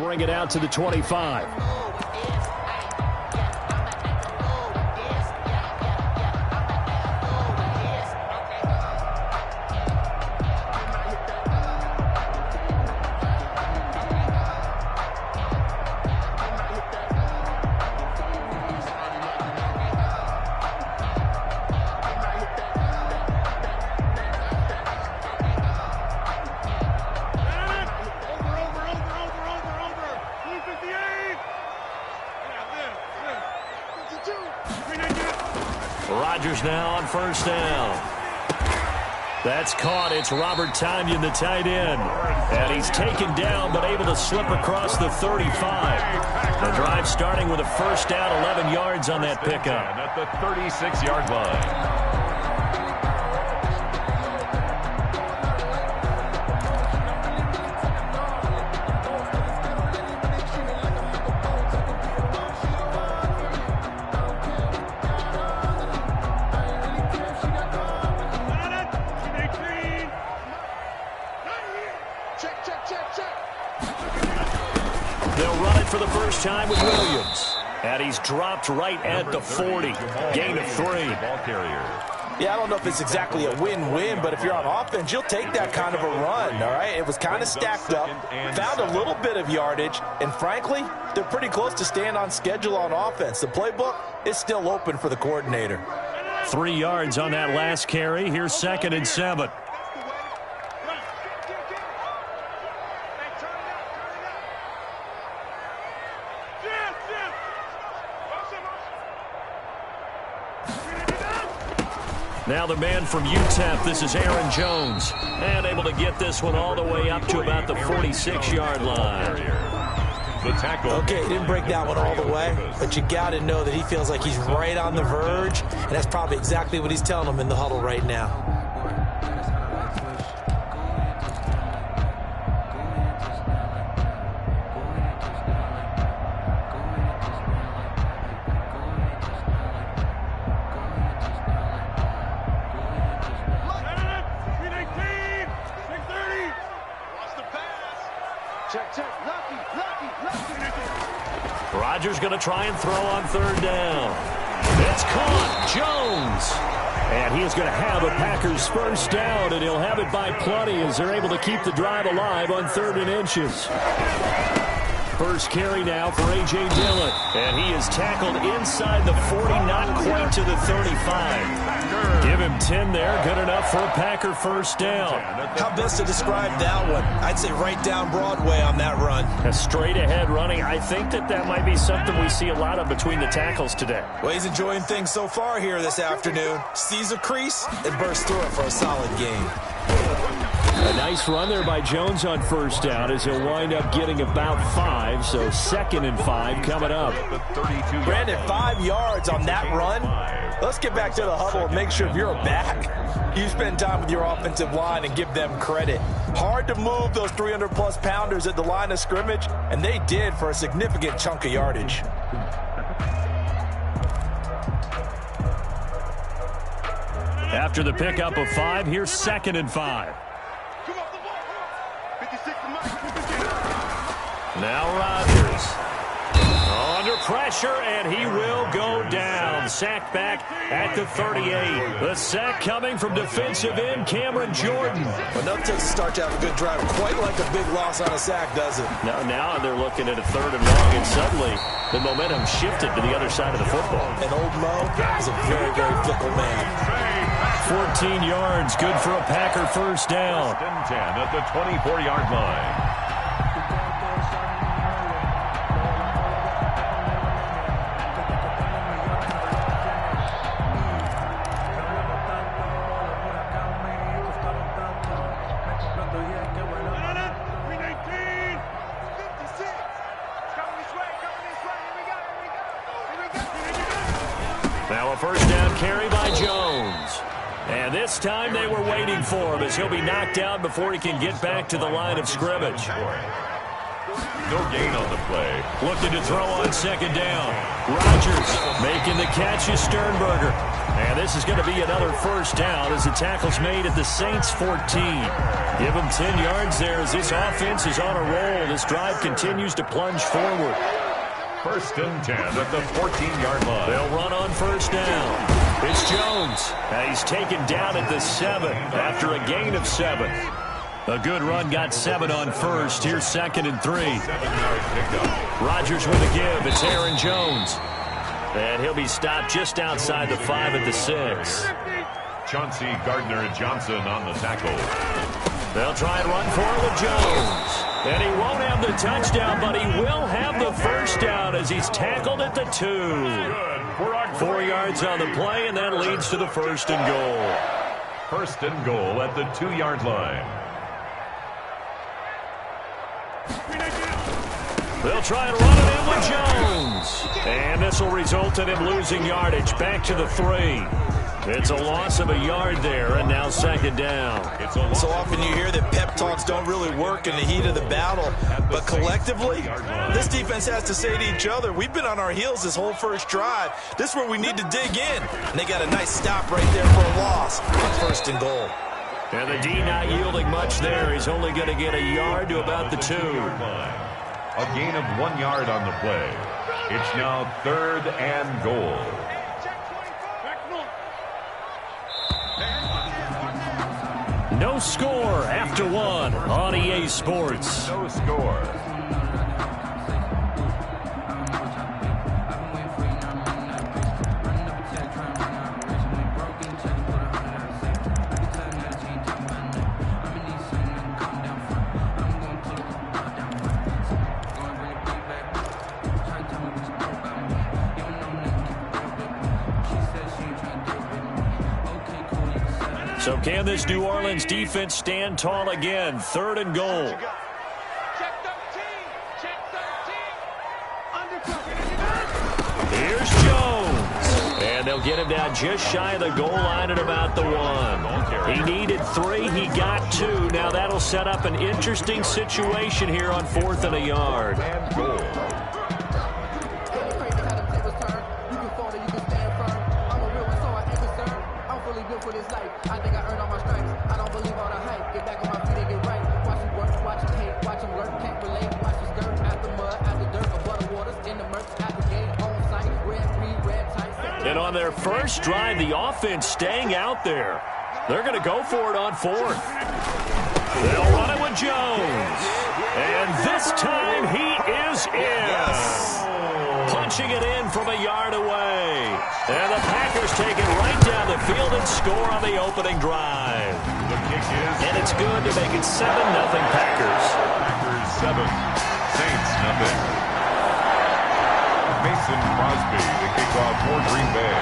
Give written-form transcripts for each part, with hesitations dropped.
bring it out to the 25. Rodgers now on first down. That's caught. It's Robert Tonyan, the tight end. And he's taken down, but able to slip across the 35. The drive starting with a first down, 11 yards on that pickup. At the 36-yard line. For the first time with Williams. And he's dropped right at the 40. Gain of 3. Yeah, I don't know if it's exactly a win-win, but if you're on offense, you'll take that kind of a run, all right? It was kind of stacked up, found a little bit of yardage, and frankly, they're pretty close to staying on schedule on offense. The playbook is still open for the coordinator. 3 yards on that last carry. Here's 2nd and 7. Now the man from UTEP, this is Aaron Jones. And able to get this one all the way up to about the 46-yard line. The tackle. Okay, he didn't break that one all the way, but you got to know that he feels like he's right on the verge, and that's probably exactly what he's telling them in the huddle right now. Rodgers going to try and throw on 3rd down. It's caught. Jones. And he is going to have a Packers first down, and he'll have it by plenty as they're able to keep the drive alive on 3rd and inches. First carry now for A.J. Dillon. And he is tackled inside the 40, not quite to the 35. Give him 10 there. Good enough for a Packer first down. How best to describe that one? I'd say right down Broadway on that run. A straight ahead running. I think that might be something we see a lot of between the tackles today. Well, he's enjoying things so far here this afternoon. Sees a crease and bursts through it for a solid gain. A nice run there by Jones on first down as he'll wind up getting about 5. So 2nd and 5 coming up. Brandon, 5 yards on that run. Let's get back to the huddle and make sure if you're back, you spend time with your offensive line and give them credit. Hard to move those 300-plus pounders at the line of scrimmage, and they did for a significant chunk of yardage. After the pickup of 5, here's 2nd and 5. Now Rodgers under pressure, and he will go down. Sacked back at the 38. The sack coming from defensive end Cameron Jordan. Enough to start to have a good drive. Quite like a big loss on a sack, does it? Now they're looking at a 3rd and long, and suddenly the momentum shifted to the other side of the football. And old Mo is a very, very fickle man. 14 yards, good for a Packer first down. 10 at the 24-yard line. Now a first down carry by Jones. And this time they were waiting for him as he'll be knocked down before he can get back to the line of scrimmage. No gain on the play. Looking to throw on second down. Rodgers making the catch is Sternberger. And this is going to be another first down as the tackle's made at the Saints 14. Give them 10 yards there as this offense is on a roll. This drive continues to plunge forward. First and 10 at the 14-yard line. They'll run on first down. It's Jones. And he's taken down at the 7 after a gain of 7. A good run got 7 on first. Here's second and 3. 7-yard pickup. Rodgers with a give. It's Aaron Jones. And he'll be stopped just outside the 5 at the 6. Chauncey Gardner-Johnson on the tackle. They'll try and run for it with Jones. And he won't have the touchdown, but he will have the first down as he's tackled at the 2. 4 yards on the play, and that leads to the first and goal. First and goal at the 2-yard line. They'll try and run it in with Jones. And this will result in him losing yardage back to the 3. It's a loss of a yard there, and now second down. So often you hear that pep talks don't really work in the heat of the battle, but collectively, this defense has to say to each other, we've been on our heels this whole first drive. This is where we need to dig in. And they got a nice stop right there for a loss on first and goal. And the D not yielding much there. He's only going to get a yard to about the 2. A gain of 1 yard on the play. It's now third and goal. No score after 1 on EA Sports. No score. So can this New Orleans defense stand tall again? Third and goal. Here's Jones. And they'll get him down just shy of the goal line at about the 1. He needed 3. He got 2. Now that'll set up an interesting situation here on 4th and a yard. And goal. And on their first drive, the offense staying out there. They're going to go for it on 4th. They'll run it with Jones. And this time he is in. Punching it in from a yard away. And the Packers take it right down the field and score on the opening drive. The kick is... And it's good to make it 7-0 Packers. Packers 7, Saints nothing. Mason Crosby to kick off for Green Bay.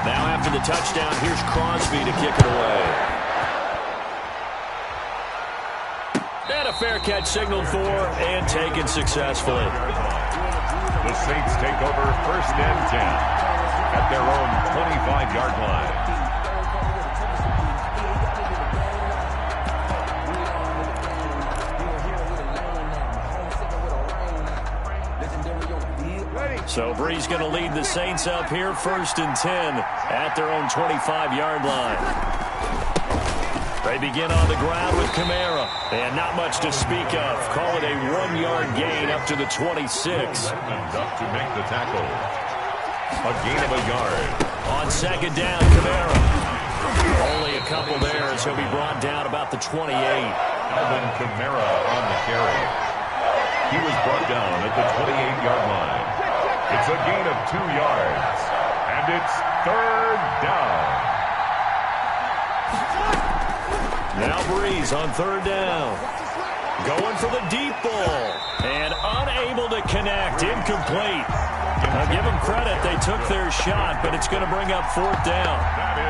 Now after the touchdown, here's Crosby to kick it away. And a fair catch signaled for and taken successfully. The Saints take over first and 10 at their own 25-yard line. So Brees going to lead the Saints up here first and 10 at their own 25-yard line. They begin on the ground with Kamara. And not much to speak of. Call it a 1-yard gain up to the 26. And up to make the tackle. A gain of a yard. On second down, Kamara. Only a couple there as he'll be brought down about the 28. Alvin Kamara on the carry. He was brought down at the 28-yard line. It's a gain of 2 yards. And it's third down. Now Brees on third down. Going for the deep ball. And unable to connect. Incomplete. I'll give them credit. They took their shot, but it's going to bring up 4th down.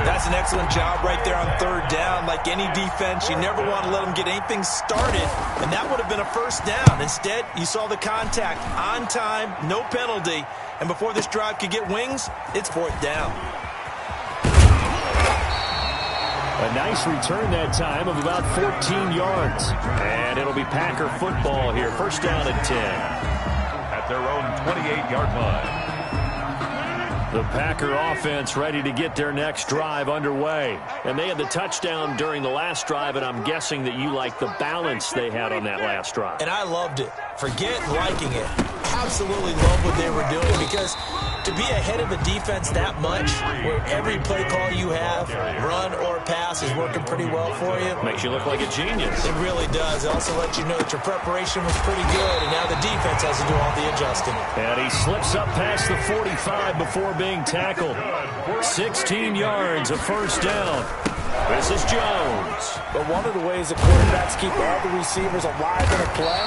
That's an excellent job right there on third down. Like any defense, you never want to let them get anything started, and that would have been a first down. Instead, you saw the contact on time, no penalty, and before this drive could get wings, it's 4th down. A nice return that time of about 14 yards. And it'll be Packer football here. First down and 10. At their own 28-yard line. The Packer offense ready to get their next drive underway. And they had the touchdown during the last drive, and I'm guessing that you like the balance they had on that last drive. And I loved it. Forget liking it. Absolutely love what they were doing, because to be ahead of the defense that much, where every play call you have, run or pass, is working pretty well for you. Makes you look like a genius. It really does. It also lets you know that your preparation was pretty good, and now the defense has to do all the adjusting. And he slips up past the 45 before being tackled. 16 yards, a first down. This is Jones. But one of the ways the quarterbacks keep all the receivers alive in a play,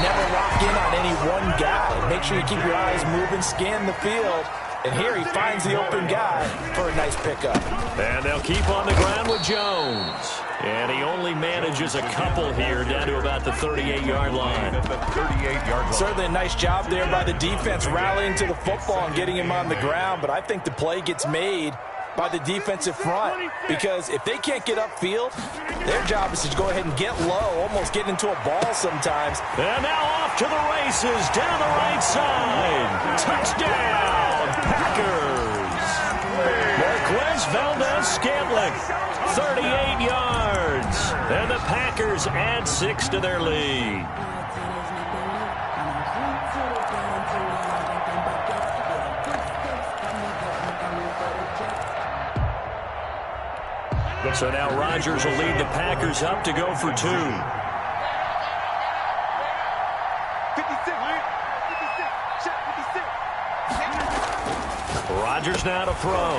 never lock in on any one guy. Make sure you keep your eyes moving, scan the field. And here he finds the open guy for a nice pickup. And they'll keep on the ground with Jones. And he only manages a couple here down to about the 38-yard line. Certainly a nice job there by the defense rallying to the football and getting him on the ground. But I think the play gets made by the defensive front, because if they can't get upfield, their job is to go ahead and get low, almost get into a ball sometimes. And now off to the races down the right side. Touchdown, Packers. Marquez Valdes-Scantling, 38 yards. And the Packers add 6 to their lead. So now Rodgers will lead the Packers up to go for 2. Rodgers now to throw.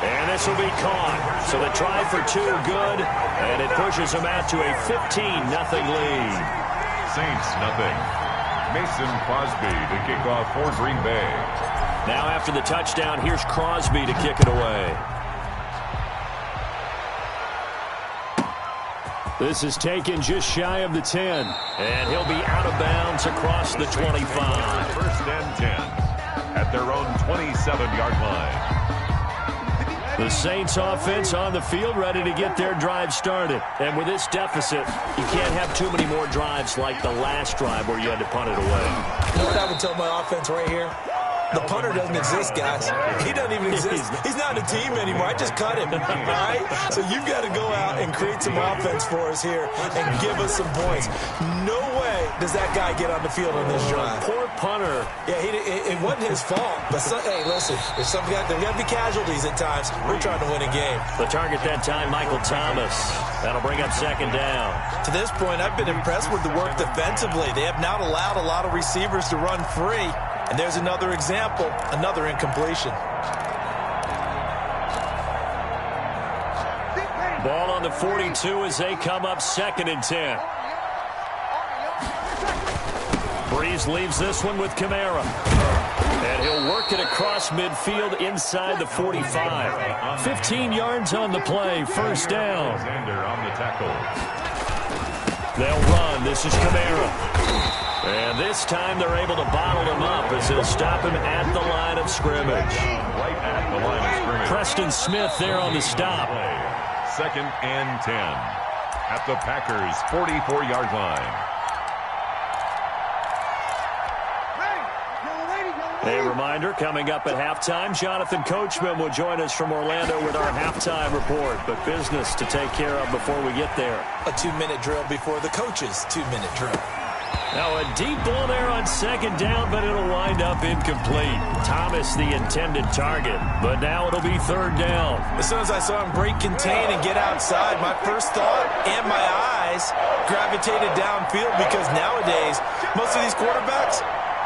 And this will be caught. So the try for 2 good. And it pushes them out to a 15-0 lead. Saints nothing. Mason Crosby to kick off for Green Bay. Now after the touchdown, here's Crosby to kick it away. This is taken just shy of the 10. And he'll be out of bounds across the 25. First and 10 at their own 27-yard line. The Saints offense on the field ready to get their drive started. And with this deficit, you can't have too many more drives like the last drive where you had to punt it away. You know what I would tell my offense right here? The punter doesn't exist, guys. He doesn't even exist. He's not a team anymore. I just cut him, all right? So you've got to go out and create some offense for us here and give us some points. No way does that guy get on the field on this drive. Poor punter. Yeah, it wasn't his fault. But, hey, listen, there's got to be casualties at times. We're trying to win a game. The target that time, Michael Thomas. That'll bring up second down. To this point, I've been impressed with the work defensively. They have not allowed a lot of receivers to run free. And there's another example, another incompletion. Ball on the 42 as they come up second and 10. Breeze leaves this one with Kamara. And he'll work it across midfield inside the 45. 15 yards on the play, first down. Alexander on the tackle. They'll run. This is Kamara. And this time they're able to bottle him up as they'll stop him at the line of scrimmage. Right at the line of scrimmage. Preston Smith there on the stop. Second and 10 at the Packers' 44-yard line. A reminder, coming up at halftime, Jonathan Coachman will join us from Orlando with our halftime report. But business to take care of before we get there. A 2-minute drill before the coach's 2-minute drill. Now a deep ball there on second down, but it'll wind up incomplete. Thomas the intended target, but now it'll be third down. As soon as I saw him break contain and get outside, my first thought and my eyes gravitated downfield, because nowadays, most of these quarterbacks,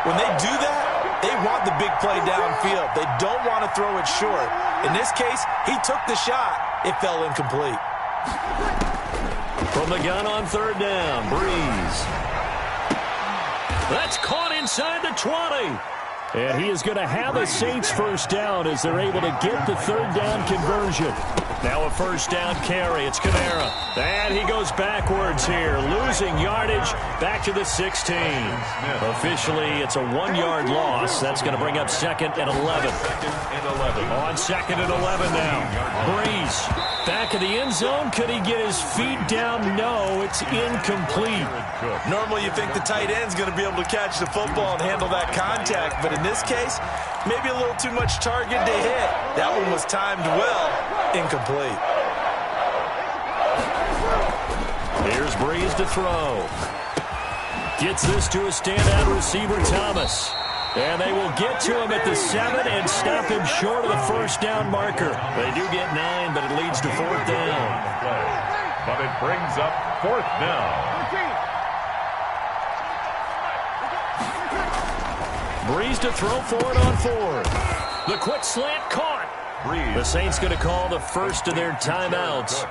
when they do that, they want the big play downfield. They don't want to throw it short. In this case, he took the shot. It fell incomplete. From the gun on third down, Breeze. That's caught inside the 20. And he is going to have a Saints first down as they're able to get the third down conversion. Now a first down carry. It's Kamara. And he goes backwards here, losing yardage back to the 16. Officially, it's a 1-yard loss. That's going to bring up second and 11. On second and 11 now. Breeze Back of the end zone. Could he get his feet down? No, it's incomplete. Normally you think the tight end's going to be able to catch the football and handle that contact, but in this case, maybe a little too much target to hit. That one was timed well. Incomplete. Here's Breeze to throw. Gets this to a standout receiver, Thomas. And they will get to him at the 7 and stop him short of the first down marker. They do get 9, but it leads to 4th down. But it brings up 4th down. Breeze to throw for it on 4th. The quick slant caught. The Saints going to call the first of their timeouts,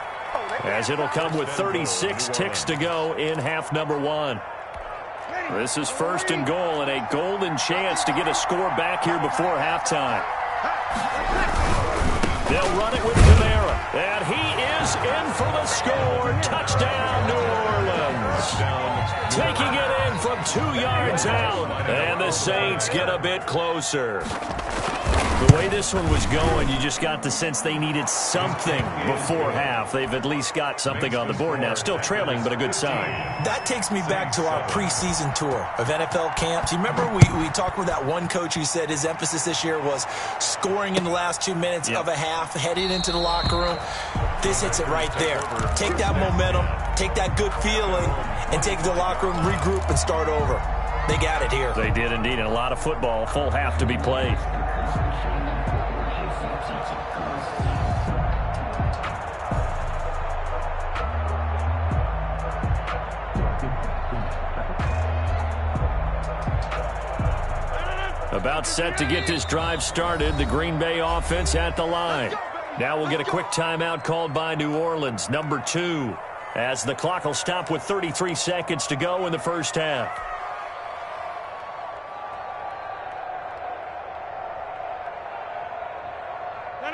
as it'll come with 36 ticks to go in half number 1. This is 1st and goal and a golden chance to get a score back here before halftime. They'll run it with Kamara, and he is in for the score. Touchdown, New Orleans. Taking it in from 2 yards out, and the Saints get a bit closer. The way this one was going, you just got the sense they needed something before half. They've at least got something on the board now. Still trailing, but a good sign. That takes me back to our preseason tour of NFL camps. You remember we talked with that one coach who said his emphasis this year was scoring in the last 2 minutes of a half, heading into the locker room. This hits it right there. Take that momentum, take that good feeling, and take the locker room, regroup, and start over. They got it here. They did indeed, and a lot of football, full half to be played. About set to get this drive started. The Green Bay offense at the line. Now we'll get a quick timeout called by New Orleans, number 2, as the clock will stop with 33 seconds to go in the first half.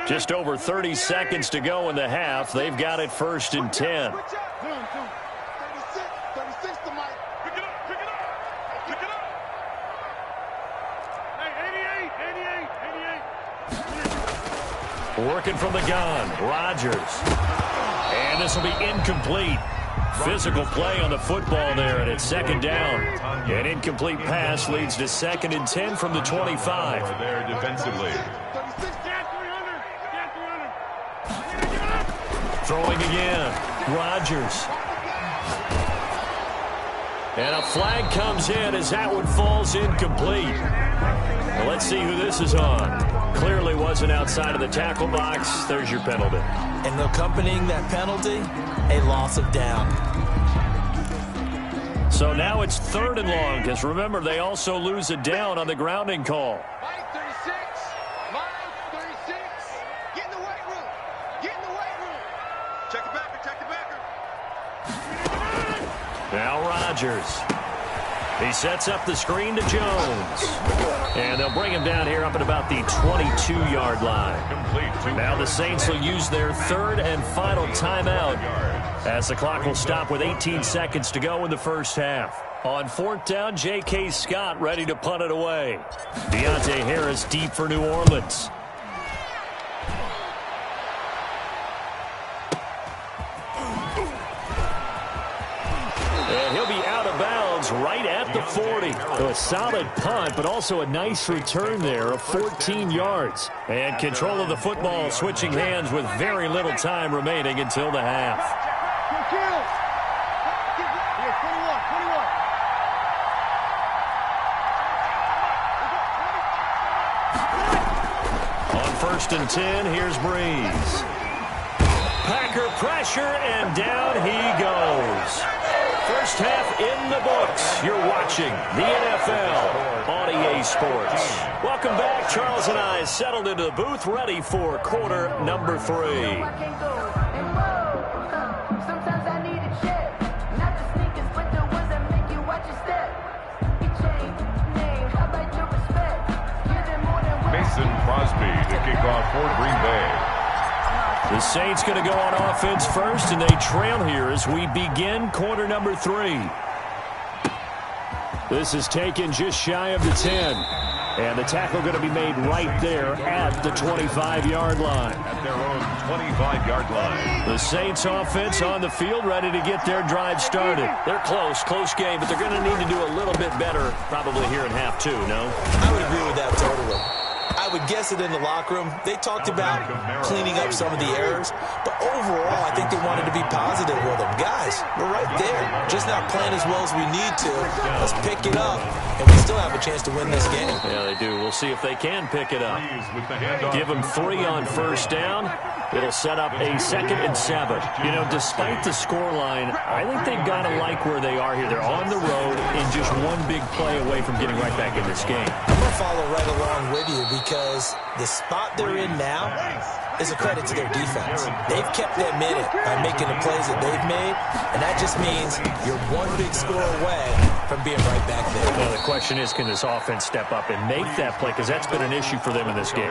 Just over 30 seconds to go in the half. They've got it 1st and 10. Working from the gun, Rodgers. And this will be incomplete. Physical play on the football there, and it's 2nd down. An incomplete pass leads to 2nd and 10 from the 25. There defensively. Throwing again, Rodgers. And a flag comes in as that one falls incomplete. Well, let's see who this is on. Clearly wasn't outside of the tackle box. There's your penalty. And accompanying that penalty, a loss of down. So now it's 3rd and long, because remember, they also lose a down on the grounding call. Line 36. Line 36. Get in the weight room. Get in the weight room. Check the backer. Check the backer. Now Rodgers. He sets up the screen to Jones. And they'll bring him down here up at about the 22-yard line. Now the Saints will use their 3rd and final timeout, as the clock will stop with 18 seconds to go in the first half. On 4th down, J.K. Scott ready to punt it away. Deontay Harris deep for New Orleans. And he'll be out of bounds right at the 40. So a solid punt, but also a nice return there of 14 yards. And control of the football switching hands with very little time remaining until the half. On 1st and 10, here's Breeze. Packer pressure, and down he goes. First half in the books. You're watching the NFL on EA Sports. Welcome back. Charles and I settled into the booth, ready for quarter number 3. Mason Crosby to kick off for Green Bay. The Saints going to go on offense first, and they trail here as we begin quarter number 3. This is taken just shy of the 10. And the tackle going to be made right there at the 25-yard line. At their own 25-yard line. The Saints offense on the field, ready to get their drive started. They're close game, but they're going to need to do a little bit better probably here in half two, no? I would agree with that totally. I would guess it in the locker room. They talked about cleaning up some of the errors, but overall, I think they wanted to be positive with them. Guys, we're right there. Just not playing as well as we need to. Let's pick it up, and we still have a chance to win this game. Yeah, they do. We'll see if they can pick it up. Give them 3 on first down. It'll set up a 2nd and 7. You know, despite the scoreline, I think they've got to like where they are here. They're on the road and just one big play away from getting right back in this game. I'm going to follow right along with you because the spot they're in now is a credit to their defense. They've kept them in it by making the plays that they've made, and that just means you're one big score away from being right back there. Well, the question is, can this offense step up and make that play? Because that's been an issue for them in this game.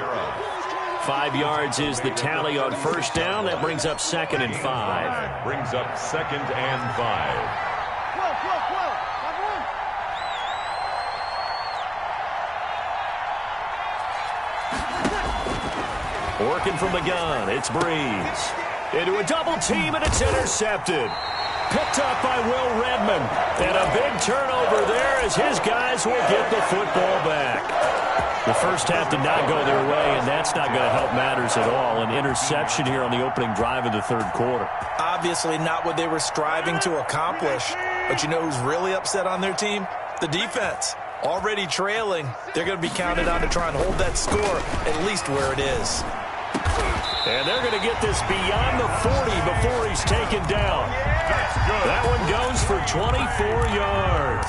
5 yards is the tally on first down. That brings up 2nd and 5. Brings up 2nd and 5. Working from the gun, it's Breeze. Into a double team, and it's intercepted. Picked up by Will Redmond. And a big turnover there as his guys will get the football back. The first half did not go their way, and that's not going to help matters at all. An interception here on the opening drive of the third quarter. Obviously not what they were striving to accomplish. But you know who's really upset on their team? The defense. Already trailing. They're going to be counted on to try and hold that score at least where it is. And they're going to get this beyond the 40 before he's taken down. That one goes for 24 yards.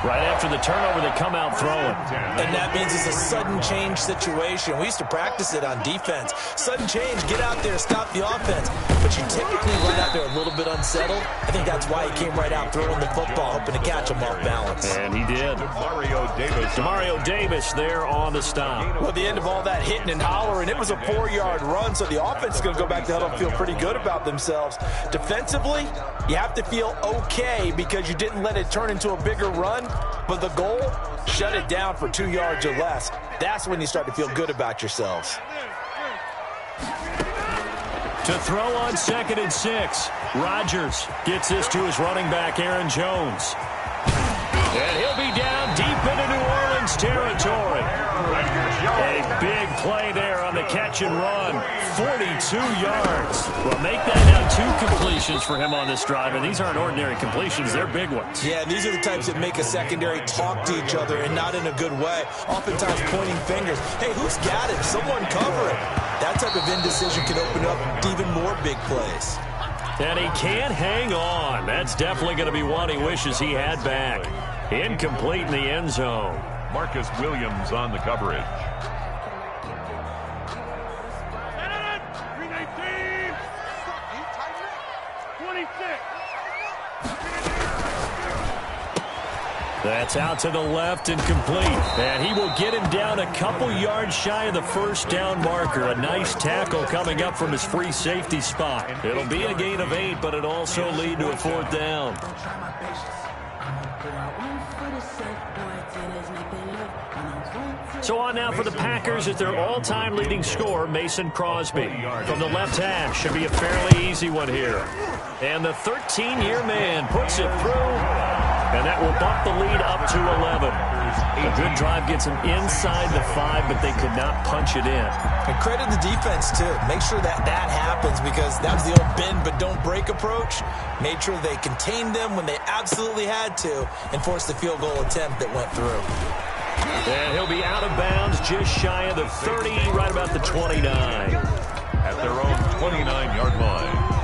Right after the turnover, they come out throwing. And that means it's a sudden change situation. We used to practice it on defense. Sudden change, get out there, stop the offense. But you typically run out there a little bit unsettled. I think that's why he came right out throwing the football, hoping to catch him off balance. And he did. Demario Davis there on the stop. Well, at the end of all that hitting and hollering, it was a 4-yard run, so the offense is going to go back to huddle and feel pretty good about themselves. Defensively, you have to feel okay because you didn't let it turn into a bigger run. But the goal, shut it down for 2 yards or less. That's when you start to feel good about yourselves. To throw on 2nd and 6. Rodgers gets this to his running back, Aaron Jones. And he'll be down deep into New Orleans territory. A big play there on the catch and run. 42 yards. Well, make that now 2 completions for him on this drive, and these aren't ordinary completions. They're big ones. Yeah, these are the types that make a secondary talk to each other and not in a good way. Oftentimes pointing fingers. Hey, who's got it? Someone cover it. That type of indecision can open up even more big plays. And he can't hang on. That's definitely going to be one he wishes he had back. Incomplete in the end zone. Marcus Williams on the coverage. That's out to the left and complete. And he will get him down a couple yards shy of the first down marker. A nice tackle coming up from his free safety spot. It'll be a gain of 8, but it'll also lead to a 4th down. So on now for the Packers at their all-time leading scorer, Mason Crosby. From the left hash, should be a fairly easy one here. And the 13-year man puts it through, and that will bump the lead up to 11. A good drive gets them inside the 5, but they could not punch it in. And credit the defense, too. Make sure that happens because that was the old bend but don't break approach. Made sure they contained them when they absolutely had to and forced the field goal attempt that went through. And he'll be out of bounds just shy of the 30, right about the 29. At their own 29-yard line.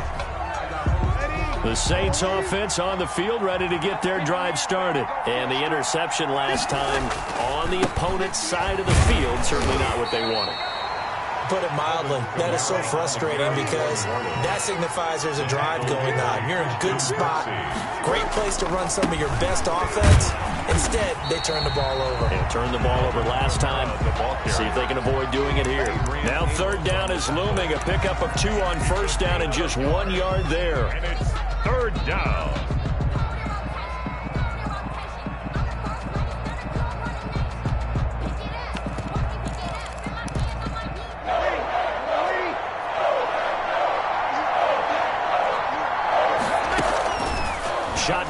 The Saints offense on the field, ready to get their drive started. And the interception last time on the opponent's side of the field, certainly not what they wanted. Put it mildly, that is so frustrating because that signifies there's a drive going on. You're in a good spot. Great place to run some of your best offense. Instead, they turn the ball over. They turned the ball over last time. See if they can avoid doing it here. Now 3rd down is looming. A pickup of 2 on first down and just 1 yard there. And it's 3rd down.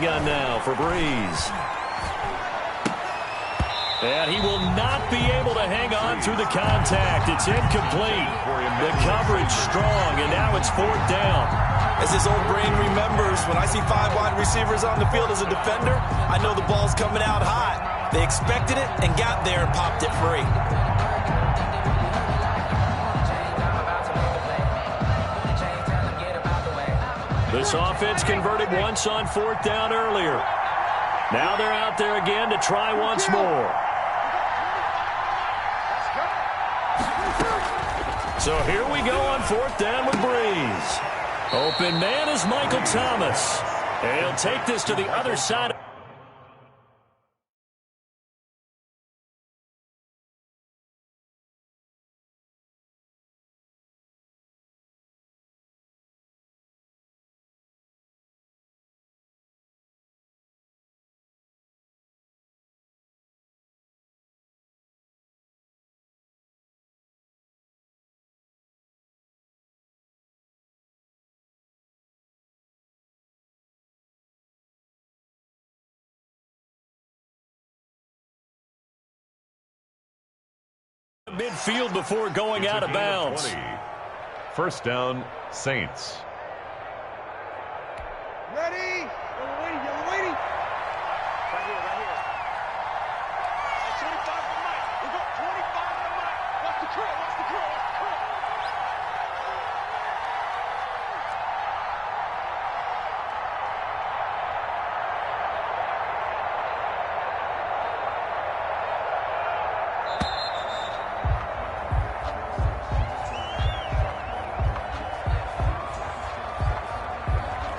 shotgun now for Breeze. And he will not be able to hang on through the contact. It's incomplete. The coverage strong, and now it's 4th down. As his old brain remembers, when I see 5 wide receivers on the field as a defender, I know the ball's coming out hot. They expected it and got there and popped it free. This offense converted once on 4th down earlier. Now they're out there again to try once more. So here we go on 4th down with Breeze. Open man is Michael Thomas. And he'll take this to the other side. Midfield before going out of bounds. 1st down, Saints. Ready? Yellow waiting. Right here. At 25 to the mic. We got 25 to the mic. Watch the curl.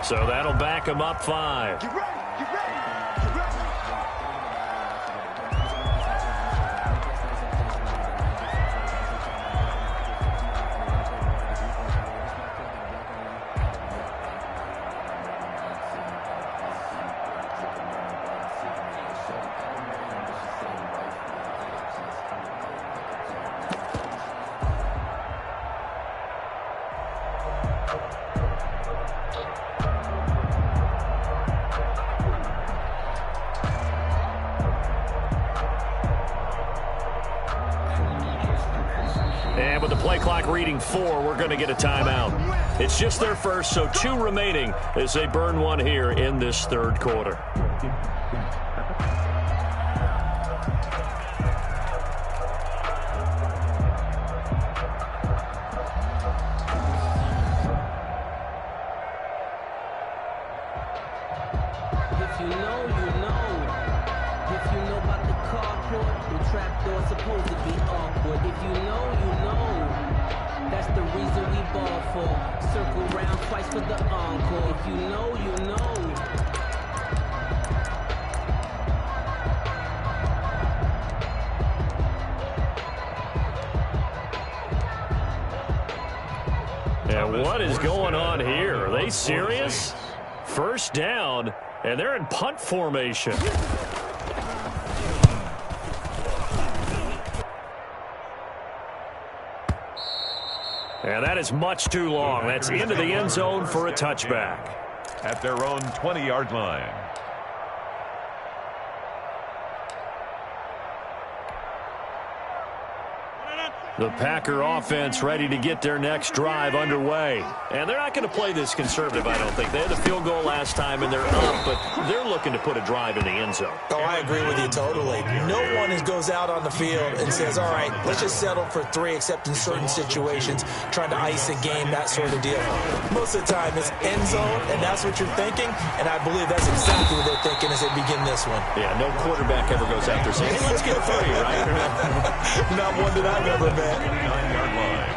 So that'll back him up 5. Get ready. And with the play clock reading 4, we're going to get a timeout. It's just their first, so 2 remaining as they burn one here in this 3rd quarter. If you know, you know. If you know about the carport, the trapdoor supposed to be awkward. If you know, you know. That's the reason we ball for. Circle round twice for the encore. If you know, you know. And what is going on here? Are they serious? 1st down, and they're in punt formation. And that is much too long. That's into the end zone for a touchback. At their own 20-yard line. The Packer offense ready to get their next drive underway. And they're not going to play this conservative, I don't think. They had the field goal last time, and they're up, but they're looking to put a drive in the end zone. Oh, I agree with you totally. No one goes out on the field and says, all right, let's just settle for 3, except in certain situations, trying to ice a game, that sort of deal. Most of the time, it's end zone, and that's what you're thinking, and I believe that's exactly what they're thinking as they begin this one. Yeah, no quarterback ever goes out there saying, hey, let's get 3, right? Not one that I've ever met. 29-yard line.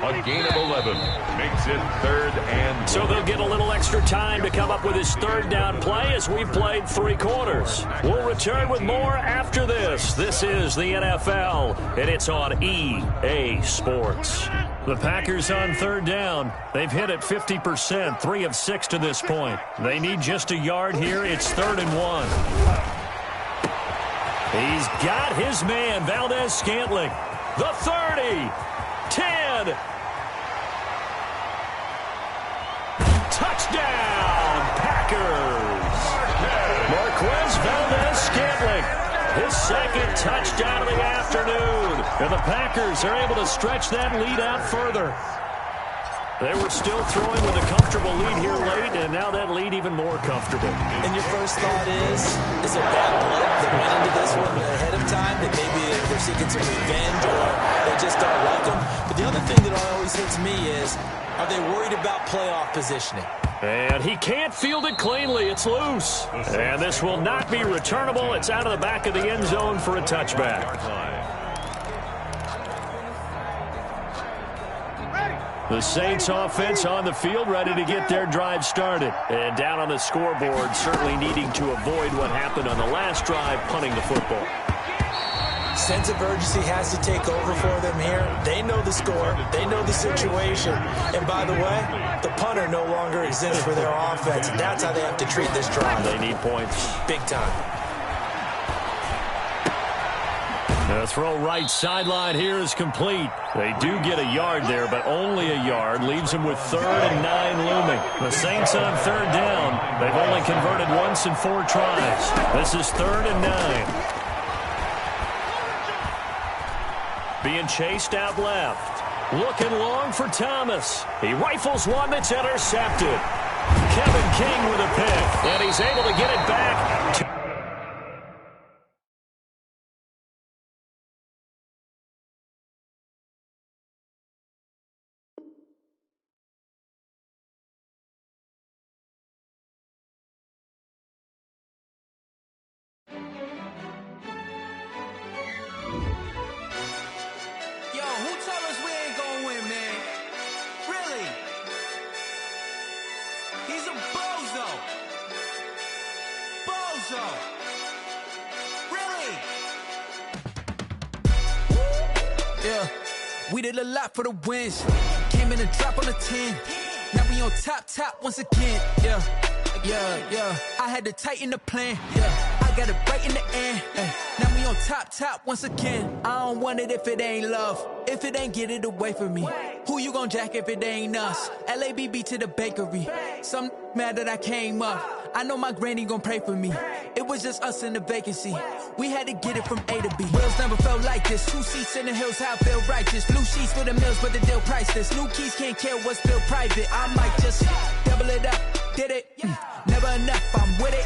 A gain of 11 makes it 3rd and 1. So they'll get a little extra time to come up with his 3rd down play as we've played 3 quarters. We'll return with more after this. This is the NFL, and it's on EA Sports. The Packers on 3rd down. They've hit it 50%, 3 of 6 to this point. They need just a yard here. It's 3rd and 1. He's got his man, Valdez-Scantling. The 30, 10. Touchdown, Packers. And the Packers are able to stretch that lead out further. They were still throwing with a comfortable lead here late, and now that lead even more comfortable. And your first thought is it bad blood that went into this one ahead of time, that maybe they're seeking some revenge or they just don't like them? But the other thing that always hits me is, are they worried about playoff positioning? And he can't field it cleanly. It's loose. And this will not be returnable. It's out of the back of the end zone for a touchback. The Saints offense on the field, ready to get their drive started. And down on the scoreboard, certainly needing to avoid what happened on the last drive, punting the football. Sense of urgency has to take over for them here. They know the score. They know the situation. And by the way, the punter no longer exists for their offense. And that's how they have to treat this drive. They need points. Big time. The throw right sideline here is complete. They do get a yard there, but only a yard. Leaves them with 3rd and 9 looming. The Saints on 3rd down. They've only converted once in 4 tries. This is 3rd and 9. Being chased out left. Looking long for Thomas. He rifles one that's intercepted. Kevin King with a pick, and he's able to get it back. We did a lot for the wins. Came in and drop on the 10. Now we on top once again. Yeah. I had to tighten the plan. Yeah. I got it right in the end. Now we on top once again. I don't want it if it ain't love. If it ain't, get it away from me. Who you gon' jack if it ain't us? LABB to the bakery. Some mad that I came up. I know my granny gon' pray for me. It was just us in the vacancy. We had to get it from A to B. Wheels never felt like this. 2 seats in the hills, how I feel righteous. Blue sheets for the mills, but the deal priceless. New keys can't care what's still private. I might just double it up. Did it? Never enough, I'm with it.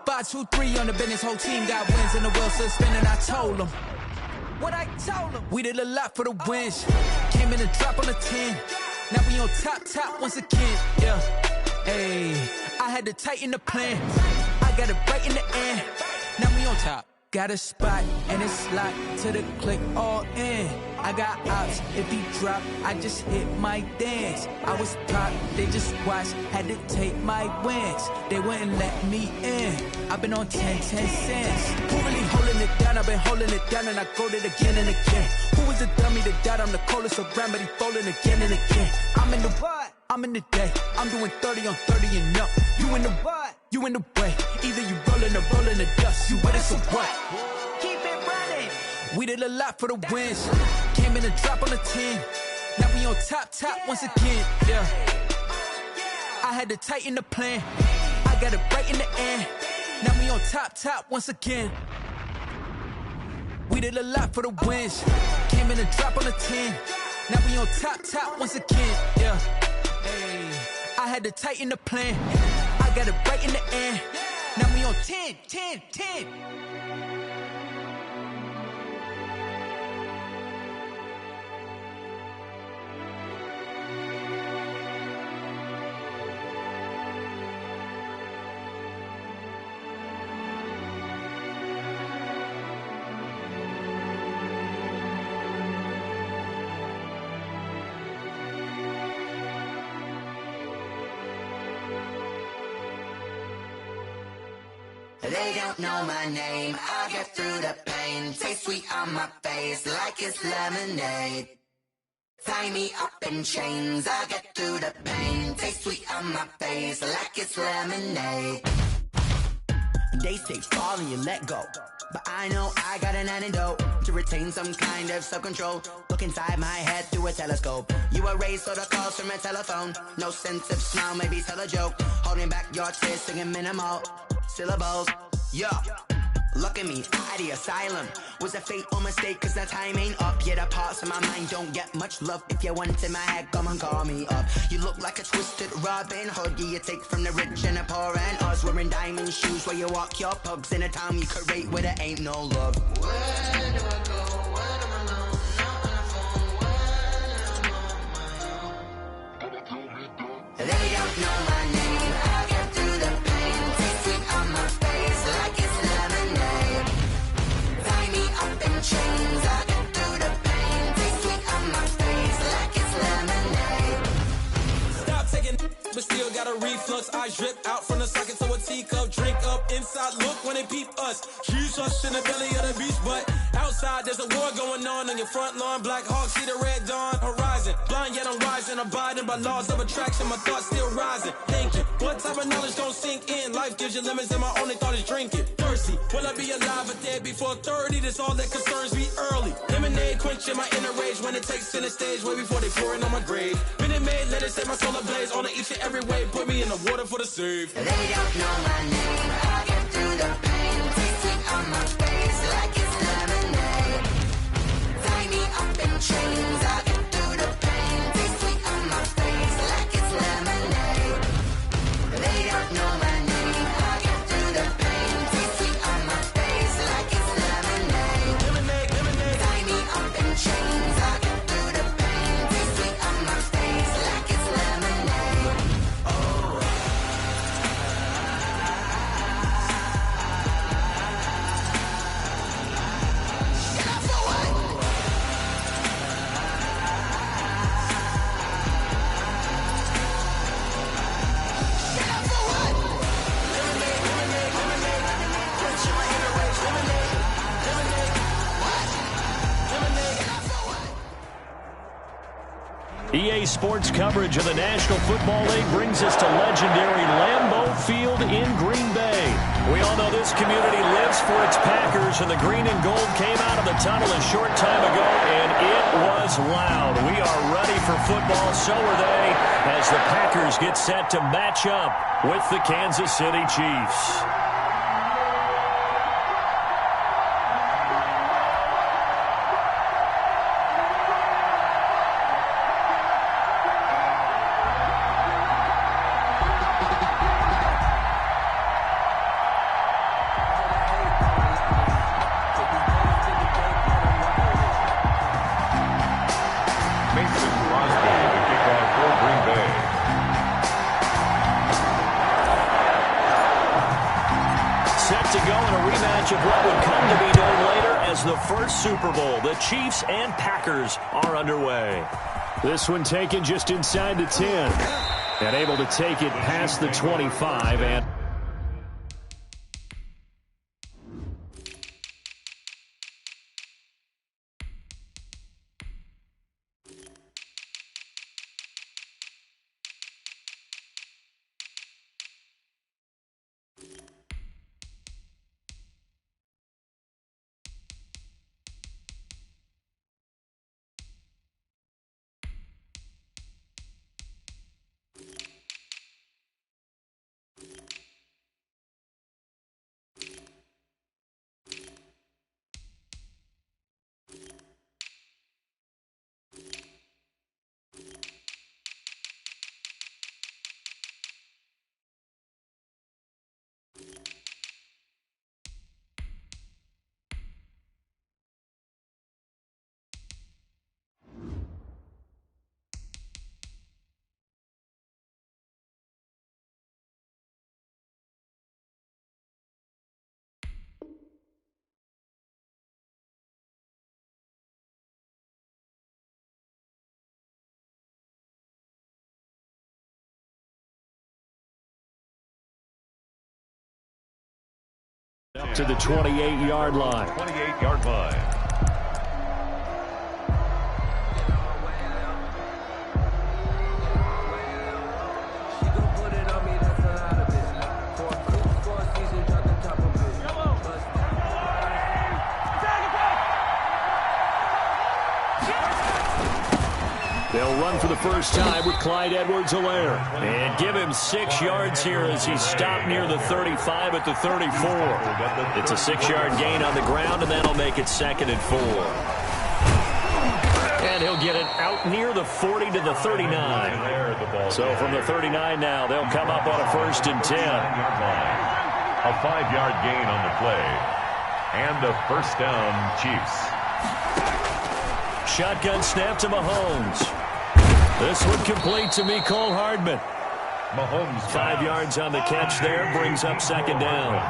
5, 2, 3 on the business. Whole team got wins and the wheels still spinning. I told them what I told them. We did a lot for the wins. Came in and drop on the 10. Now we on top once again. Yeah. Hey, I had to tighten the plan. I got it right in the end. Now we on top. Got a spot and it's locked to the click all in. I got ops, if he drop, I just hit my dance. I was top, they just watched, had to take my wins. They wouldn't let me in. I've been on 10 cents. Who really holding it down? I've been holding it down and I go it again and again. Who was the dummy that doubt? I'm the coldest around, but he folding again and again. I'm in the what? I'm in the day. I'm doing 30 on 30 and up. You in the what? You in the way. Either you rolling or rolling the dust. You with it, so what? Keep it running. We did a lot for the wins. Came in and drop on the 10. Now we on top once again. Yeah. I had to tighten the plan. I got it right in the end. Now we on top once again. We did a lot for the wins. Came in and drop on the 10. Now we on top once again. Yeah. Hey, I had to tighten the plan. I got it right in the end. Now we on 10. They don't know my name, I'll get through the pain. Taste sweet on my face like it's lemonade. Tie me up in chains, I'll get through the pain. Taste sweet on my face like it's lemonade. They say fall and you let go, but I know I got an antidote to retain some kind of self-control. Look inside my head through a telescope. You erase all the calls from a telephone. No sense of smile, maybe tell a joke. Holding back your tears, singing minimal syllables. Yeah, Look at me, out of the asylum. Was a fate or mistake, cause the time ain't up. Yet the parts of my mind don't get much love. If you want in my head, come and call me up. You look like a twisted Robin Hood. Yeah, you take from the rich and the poor and us. Wearing diamond shoes where you walk your pugs. In a town you create where there ain't no love. Where do I go? When I'm alone? Not on the phone. When I'm on my own. They don't know my name. I get through the pain. Taste sweet on my face like it's lemonade. Tie me up in chains. I get through the pain. Taste sweet on my face like it's lemonade. Stop taking, but still got a reflux. I drip out from the socket to a teacup. Drink up inside, look when they peep us. Choose us in the belly of the beach, but outside there's a war going on your front lawn. Black Hawk, see the red dawn horizon. Blind yet I'm rising, abiding by laws of attraction. My thoughts still rising. Thinking, what type of knowledge don't sink in? Life gives you limits, and my only thought is drinking. Thirsty, will I be alive or dead before 30? That's all that concerns me early. Lemonade quenching my inner rage when it takes center stage, way before they pour it on my grave. Minute Maid, let it set my soul ablaze on each and every way. Put me in the water for the save. They don't know my name. I get through the pain. Taste sweet on my face like it's lemonade. Tie me up in chains. I get through the pain. Taste sweet on my face like it's lemonade. They don't know my name. I get through the pain. Taste sweet on my face like it's lemonade. Lemonade, lemonade. Tie me up in chains. I get through the pain. Taste sweet on my face like it's lemonade. EA Sports coverage of the National Football League brings us to legendary Lambeau Field in Green Bay. We all know this community lives for its Packers, and the green and gold came out of the tunnel a short time ago, and it was loud. We are ready for football, so are they, as the Packers get set to match up with the Kansas City Chiefs. Of what would come to be known later as the first Super Bowl. The Chiefs and Packers are underway. This one taken just inside the 10 and able to take it past the 25 and up to the 28-yard line. 28-yard line. They'll run for the first time with Clyde Edwards-Helaire. And give him 6 yards here as he stopped near the 35 at the 34. It's a 6-yard gain on the ground, and that'll make it 2nd and 4. And he'll get it out near the 40 to the 39. So from the 39 now, they'll come up on a 1st and 10. A 5-yard gain on the play. And a 1st down, Chiefs. Shotgun snap to Mahomes. This one complete to Mecole Hardman. Mahomes 5 yards on the catch there, brings up 2nd down.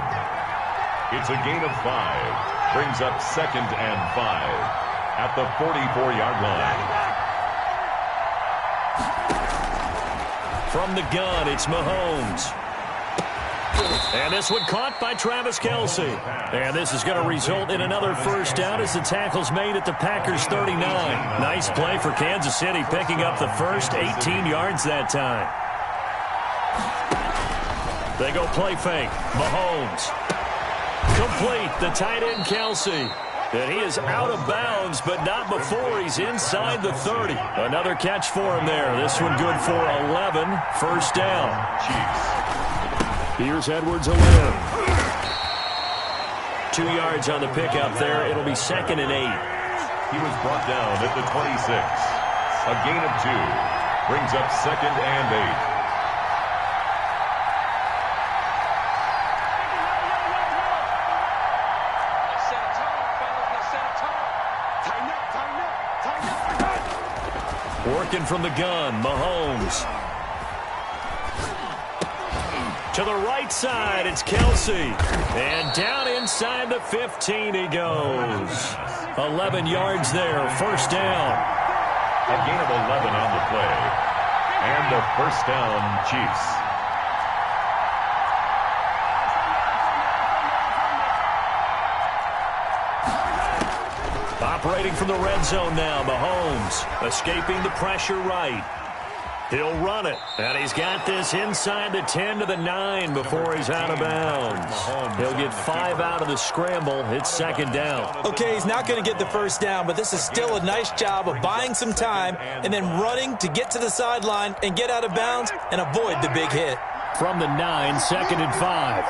It's a gain of 5. Brings up 2nd and 5 at the 44-yard line. From the gun, it's Mahomes. And this one caught by Travis Kelce. And this is going to result in another 1st down as the tackle's made at the Packers' 39. Nice play for Kansas City, picking up the first 18 yards that time. They go play fake. Mahomes. Complete. The tight end, Kelce. And he is out of bounds, but not before he's inside the 30. Another catch for him there. This one good for 11. 1st down. Chiefs. Here's Edwards-Helaire. 2 yards on the pickup there. It'll be 2nd and 8. He was brought down at the 26. A gain of 2. Brings up 2nd and 8. Working from the gun, Mahomes. To the right side, it's Kelce. And down inside the 15 he goes. 11 yards there, 1st down. A gain of 11 on the play. And a 1st down, Chiefs. Operating from the red zone now, Mahomes. Escaping the pressure right. He'll run it, and he's got this inside the 10 to the 9 before he's out of bounds. He'll get 5 out of the scramble. It's 2nd down. Okay, he's not going to get the 1st down, but this is still a nice job of buying some time and then running to get to the sideline and get out of bounds and avoid the big hit. From the 9, 2nd and 5.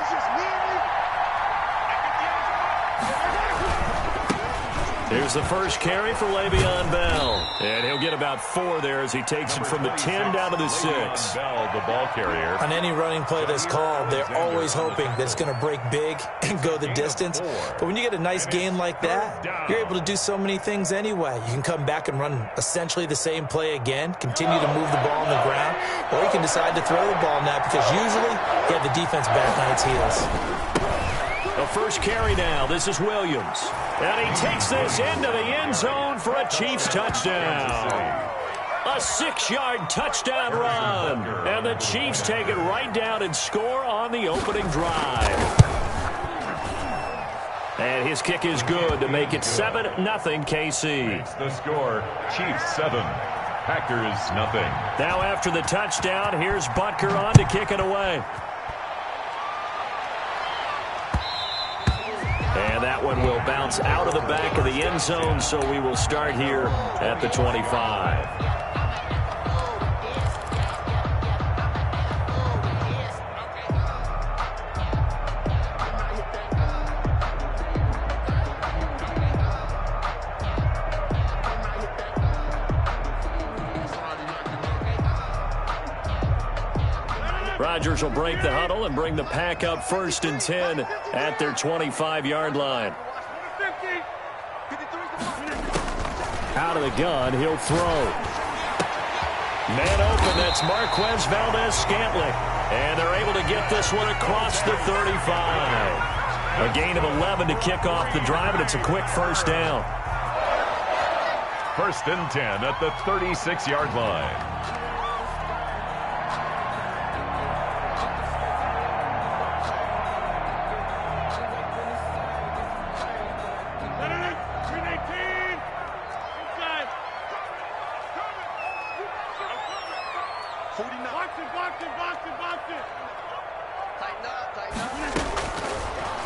Here's the first carry for Le'Veon Bell. And he'll get about 4 there as he takes it from the 10 down to the 6. Bell, the ball carrier. On any running play that's called, they're always hoping that it's going to break big and go the distance. But when you get a nice gain like that, you're able to do so many things anyway. You can come back and run essentially the same play again, continue to move the ball on the ground, or you can decide to throw the ball now because usually you have the defense back on its heels. The first carry now. This is Williams. And he takes this into the end zone for a Chiefs touchdown. A 6-yard touchdown run. And the Chiefs take it right down and score on the opening drive. And his kick is good to make it 7-0 KC. It's the score. Chiefs 7. Packers nothing. Now after the touchdown, here's Butker on to kick it away. And that one will bounce out of the back of the end zone, so we will start here at the 25. Rodgers will break the huddle and bring the pack up 1st and 10 at their 25-yard line. Out of the gun, he'll throw. Man open, that's Marquez Valdes-Scantling. And they're able to get this one across the 35. A gain of 11 to kick off the drive, and it's a quick 1st down. 1st and 10 at the 36-yard line.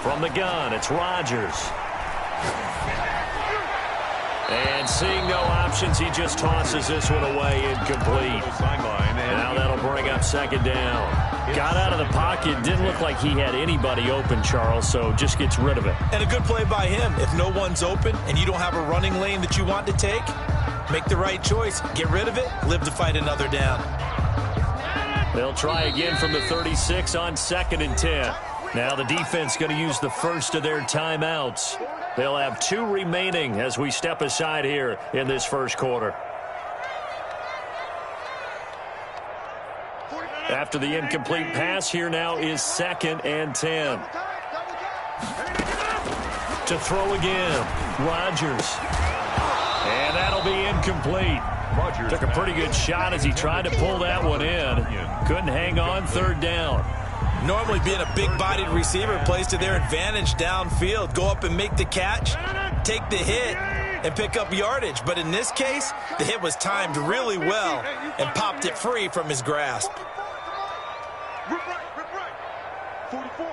From the gun, it's Rodgers. And seeing no options, he just tosses this one away, incomplete. Now that'll bring up second down. Got out of the pocket, didn't look like he had anybody open, Charles, so just gets rid of it. And a good play by him. If no one's open and you don't have a running lane that you want to take, make the right choice. Get rid of it, live to fight another down. They'll try again from the 36 on 2nd and 10. Now the defense going to use the first of their timeouts. They'll have 2 remaining as we step aside here in this first quarter. After the incomplete pass, here now is 2nd and 10. To throw again, Rodgers. And that'll be incomplete. Took a pretty good shot as he tried to pull that one in. Couldn't hang on, 3rd down. Normally being a big-bodied receiver plays to their advantage downfield. Go up and make the catch, take the hit, and pick up yardage. But in this case, the hit was timed really well and popped it free from his grasp. Rip right. 44,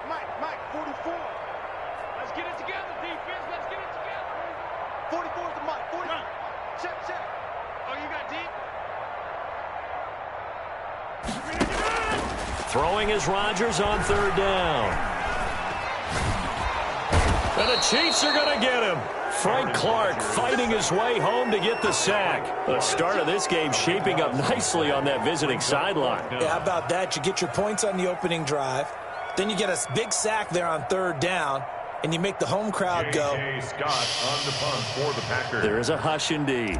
Mike, 44. Let's get it together, defense. Let's get it together. 44 is the Mike. 40. Check. Oh, you got deep? Throwing is Rodgers on 3rd down. And the Chiefs are going to get him. Frank Clark fighting his way home to get the sack. The start of this game shaping up nicely on that visiting sideline. Yeah, how about that? You get your points on the opening drive. Then you get a big sack there on 3rd down, and you make the home crowd go. J.J. Scott on the punt for the Packers. There is a hush indeed.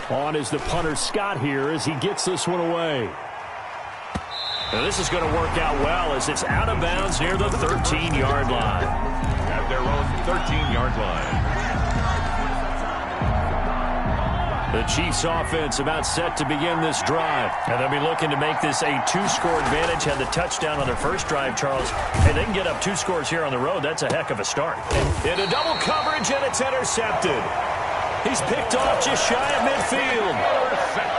On is the punter Scott here as he gets this one away. Now this is going to work out well as it's out of bounds near the 13-yard line. At their own 13-yard line. The Chiefs offense about set to begin this drive. And they'll be looking to make this a 2-score advantage. Had the touchdown on their first drive, Charles. Hey, they can get up 2 scores here on the road. That's a heck of a start. Into double coverage, and it's intercepted. He's picked off just shy of midfield.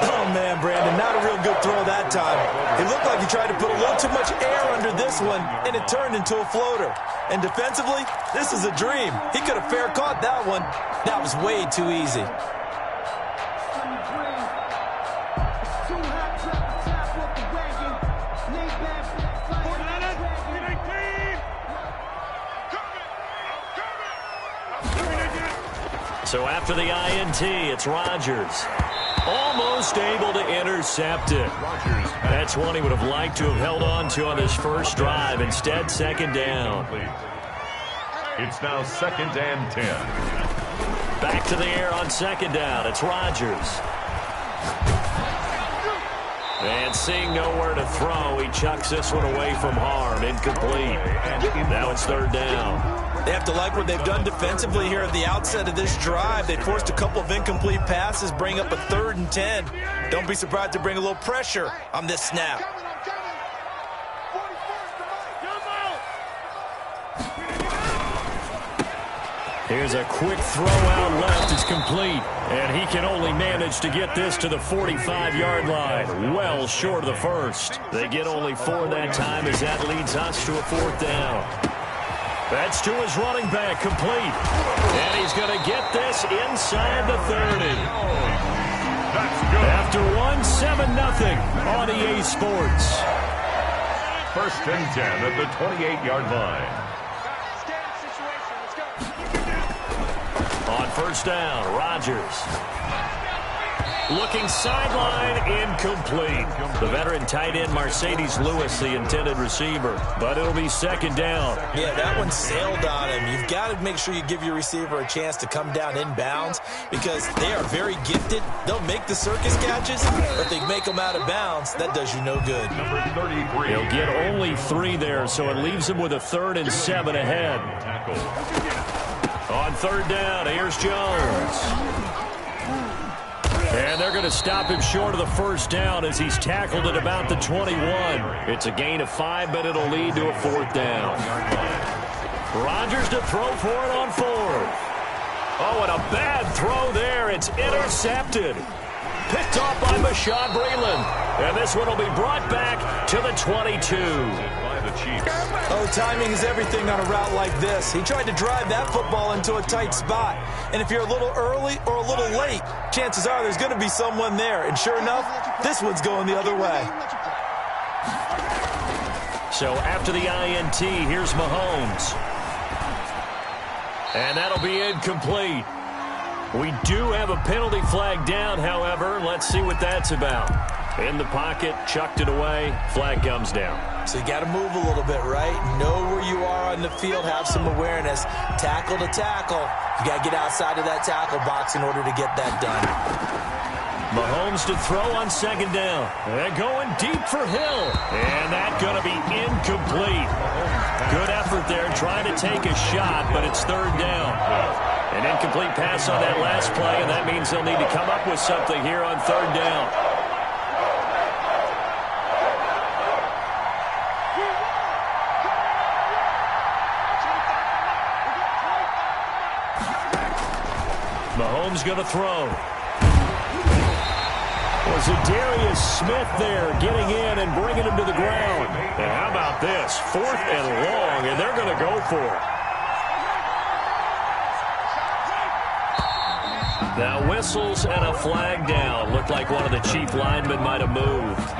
Oh, man, Brandon, not a real good throw that time. It looked like he tried to put a little too much air under this one, and it turned into a floater. And defensively, this is a dream. He could have fair caught that one. That was way too easy. So after the INT, it's Rodgers. Almost able to intercept it. That's one he would have liked to have held on to on his first drive. Instead, 2nd down. It's now 2nd and 10. Back to the air on 2nd down. It's Rodgers. And seeing nowhere to throw, he chucks this one away from harm. Incomplete. Now it's 3rd down. They have to like what they've done defensively here at the outset of this drive. They forced a couple of incomplete passes, bring up a 3rd and 10. Don't be surprised to bring a little pressure on this snap. Here's a quick throw out left. It's complete. And he can only manage to get this to the 45-yard line. Well short of the first. They get only 4 that time as that leads us to a 4th down. That's to his running back, complete. And he's going to get this inside the 30. That's good. After 1-7-0 on EA Sports. 1st and 10 at the 28-yard line. On 1st down, Rodgers. Looking sideline, incomplete. The veteran tight end, Mercedes Lewis, the intended receiver. But it'll be 2nd down. Yeah, that one sailed on him. You've got to make sure you give your receiver a chance to come down inbounds because they are very gifted. They'll make the circus catches, but they make them out of bounds. That does you no good. Number 33. He'll get only 3 there, so it leaves him with a 3rd and 7 ahead. On 3rd down, here's Jones. And they're going to stop him short of the 1st down as he's tackled at about the 21. It's a gain of 5, but it'll lead to a 4th down. Rodgers to throw for it on 4th. Oh, and a bad throw there. It's intercepted. Picked off by Bashaud Breeland. And this one will be brought back to the 22. Chiefs. Oh, timing is everything on a route like this. He tried to drive that football into a tight spot. And if you're a little early or a little late, chances are there's going to be someone there. And sure enough, this one's going the other way. So after the INT, here's Mahomes. And that'll be incomplete. We do have a penalty flag down, however. Let's see what that's about. In the pocket, chucked it away, flag comes down. So you got to move a little bit, right? Know where you are on the field, have some awareness. Tackle to tackle. You got to get outside of that tackle box in order to get that done. Mahomes to throw on second down. And going deep for Hill. And that's going to be incomplete. Good effort there, trying to take a shot, but it's third down. An incomplete pass on that last play, and that means they'll need to come up with something here on third down. Mahomes going to throw. Was it Darius Smith there getting in and bringing him to the ground? And how about this? 4th and long, and they're going to go for it. Now whistles and a flag down. Looked like one of the Chief linemen might have moved.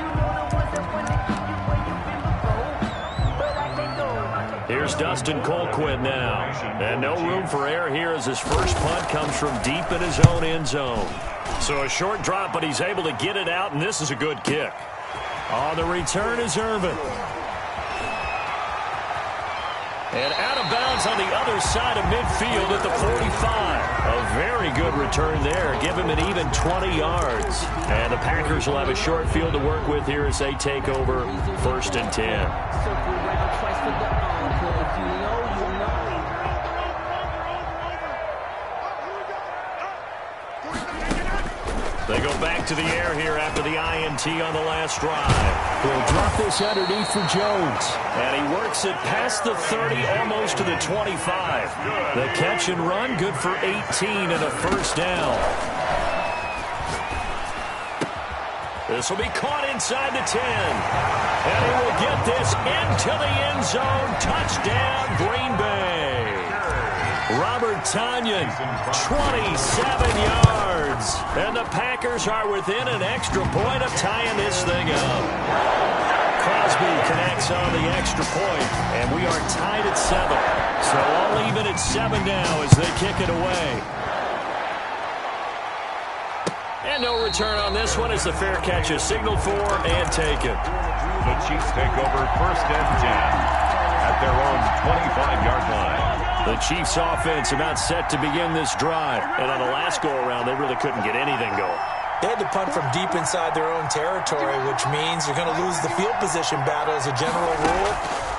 Here's Dustin Colquitt now. And no room for error here as his first punt comes from deep in his own end zone. So a short drop, but he's able to get it out, and this is a good kick. On the return is Irvin. And out of bounds on the other side of midfield at the 45. A very good return there. Give him an even 20 yards. And the Packers will have a short field to work with here as they take over 1st and 10. They go back to the air here after the INT on the last drive. He'll drop this underneath for Jones. And he works it past the 30, almost to the 25. The catch and run, good for 18 and a first down. This will be caught inside the 10. And he will get this into the end zone. Touchdown, Green Bay. Robert Tonyan, 27 yards. And the Packers are within an extra point of tying this thing up. Crosby connects on the extra point, and we are tied at 7. So all even at 7 now as they kick it away. And no return on this one as the fair catch is signaled for and taken. The Chiefs take over 1st and 10 at their own 25-yard line. The Chiefs offense about set to begin this drive. And on the last go-around, they really couldn't get anything going. They had to punt from deep inside their own territory, which means you're going to lose the field position battle as a general rule.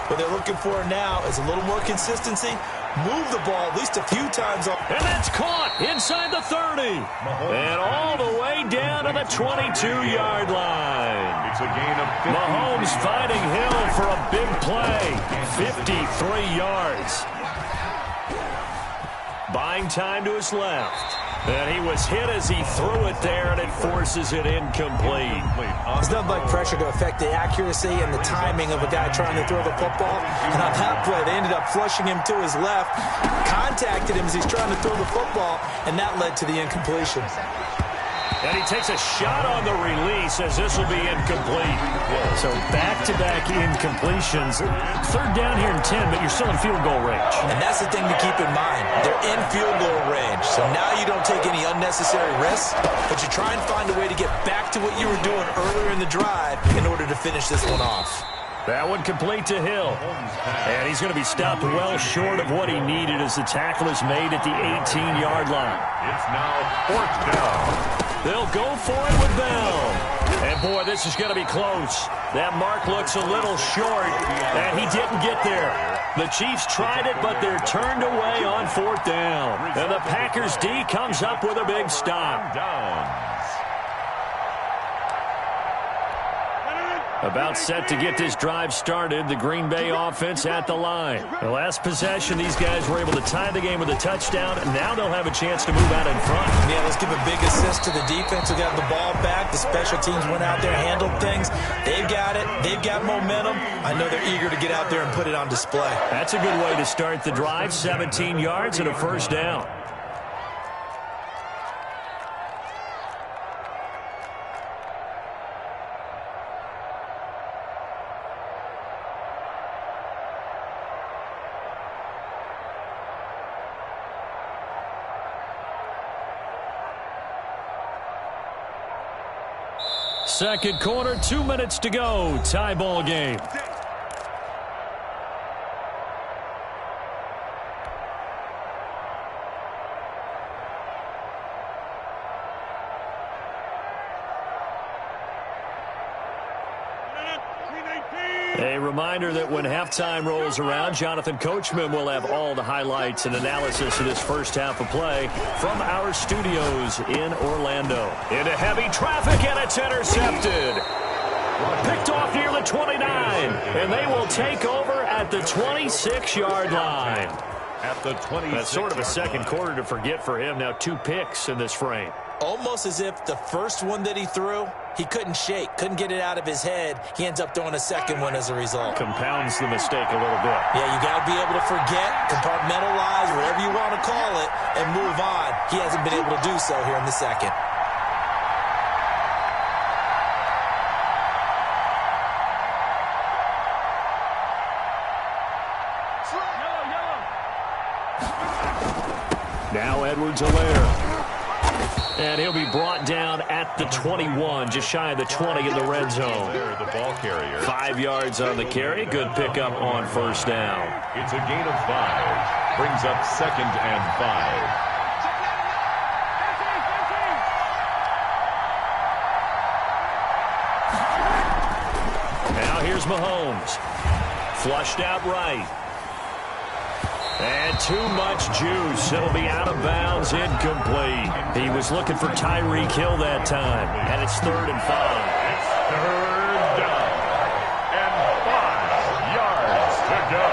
What they're looking for now is a little more consistency. Move the ball at least a few times. And that's caught inside the 30. And all the way down to the 22-yard line. It's a gain of 50. Mahomes finding Hill for a big play. 53 yards. Buying time to his left. And he was hit as he threw it there, and it forces it incomplete. It's nothing like pressure to affect the accuracy and the timing of a guy trying to throw the football. And on that play, they ended up flushing him to his left, contacted him as he's trying to throw the football, and that led to the incompletion. And he takes a shot on the release as this will be incomplete. So back-to-back incompletions. 3rd down here in 10, but you're still in field goal range. And that's the thing to keep in mind. They're in field goal range. So now you don't take any unnecessary risks, but you try and find a way to get back to what you were doing earlier in the drive in order to finish this one off. That one complete to Hill. And he's going to be stopped well short of what he needed as the tackle is made at the 18-yard line. It's now 4th down. They'll go for it with Bell. And, boy, this is going to be close. That mark looks a little short, and he didn't get there. The Chiefs tried it, but they're turned away on 4th down. And the Packers D comes up with a big stop. About set to get this drive started. The Green Bay offense at the line. The last possession, these guys were able to tie the game with a touchdown, and now they'll have a chance to move out in front. Yeah, let's give a big assist to the defense who got the ball back. The special teams went out there, handled things. They've got it. They've got momentum. I know they're eager to get out there and put it on display. That's a good way to start the drive. 17 yards and a first down. Second quarter, 2 minutes to go. Tie ball game. A reminder that when halftime rolls around, Jonathan Coachman will have all the highlights and analysis of this first half of play from our studios in Orlando. Into heavy traffic, and it's intercepted. Picked off near the 29, and they will take over at the 26-yard line. At the 26. That's sort of a second quarter to forget for him. Now 2 picks in this frame. Almost as if the first one that he threw, he couldn't shake, couldn't get it out of his head. He ends up throwing a second one as a result. Compounds the mistake a little bit. Yeah, you got to be able to forget, compartmentalize, whatever you want to call it, and move on. He hasn't been able to do so here in the second. Now Edwards-Helaire. And he'll be brought down at the 21, just shy of the 20 in the red zone. The ball carrier. 5 yards on the carry. Good pickup on first down. It's a gain of 5. Brings up 2nd and 5. Now here's Mahomes. Flushed out right. And too much juice. It'll be out of bounds, incomplete. He was looking for Tyreek Hill that time. And it's 3rd and 5. It's 3rd down. And 5 yards to go.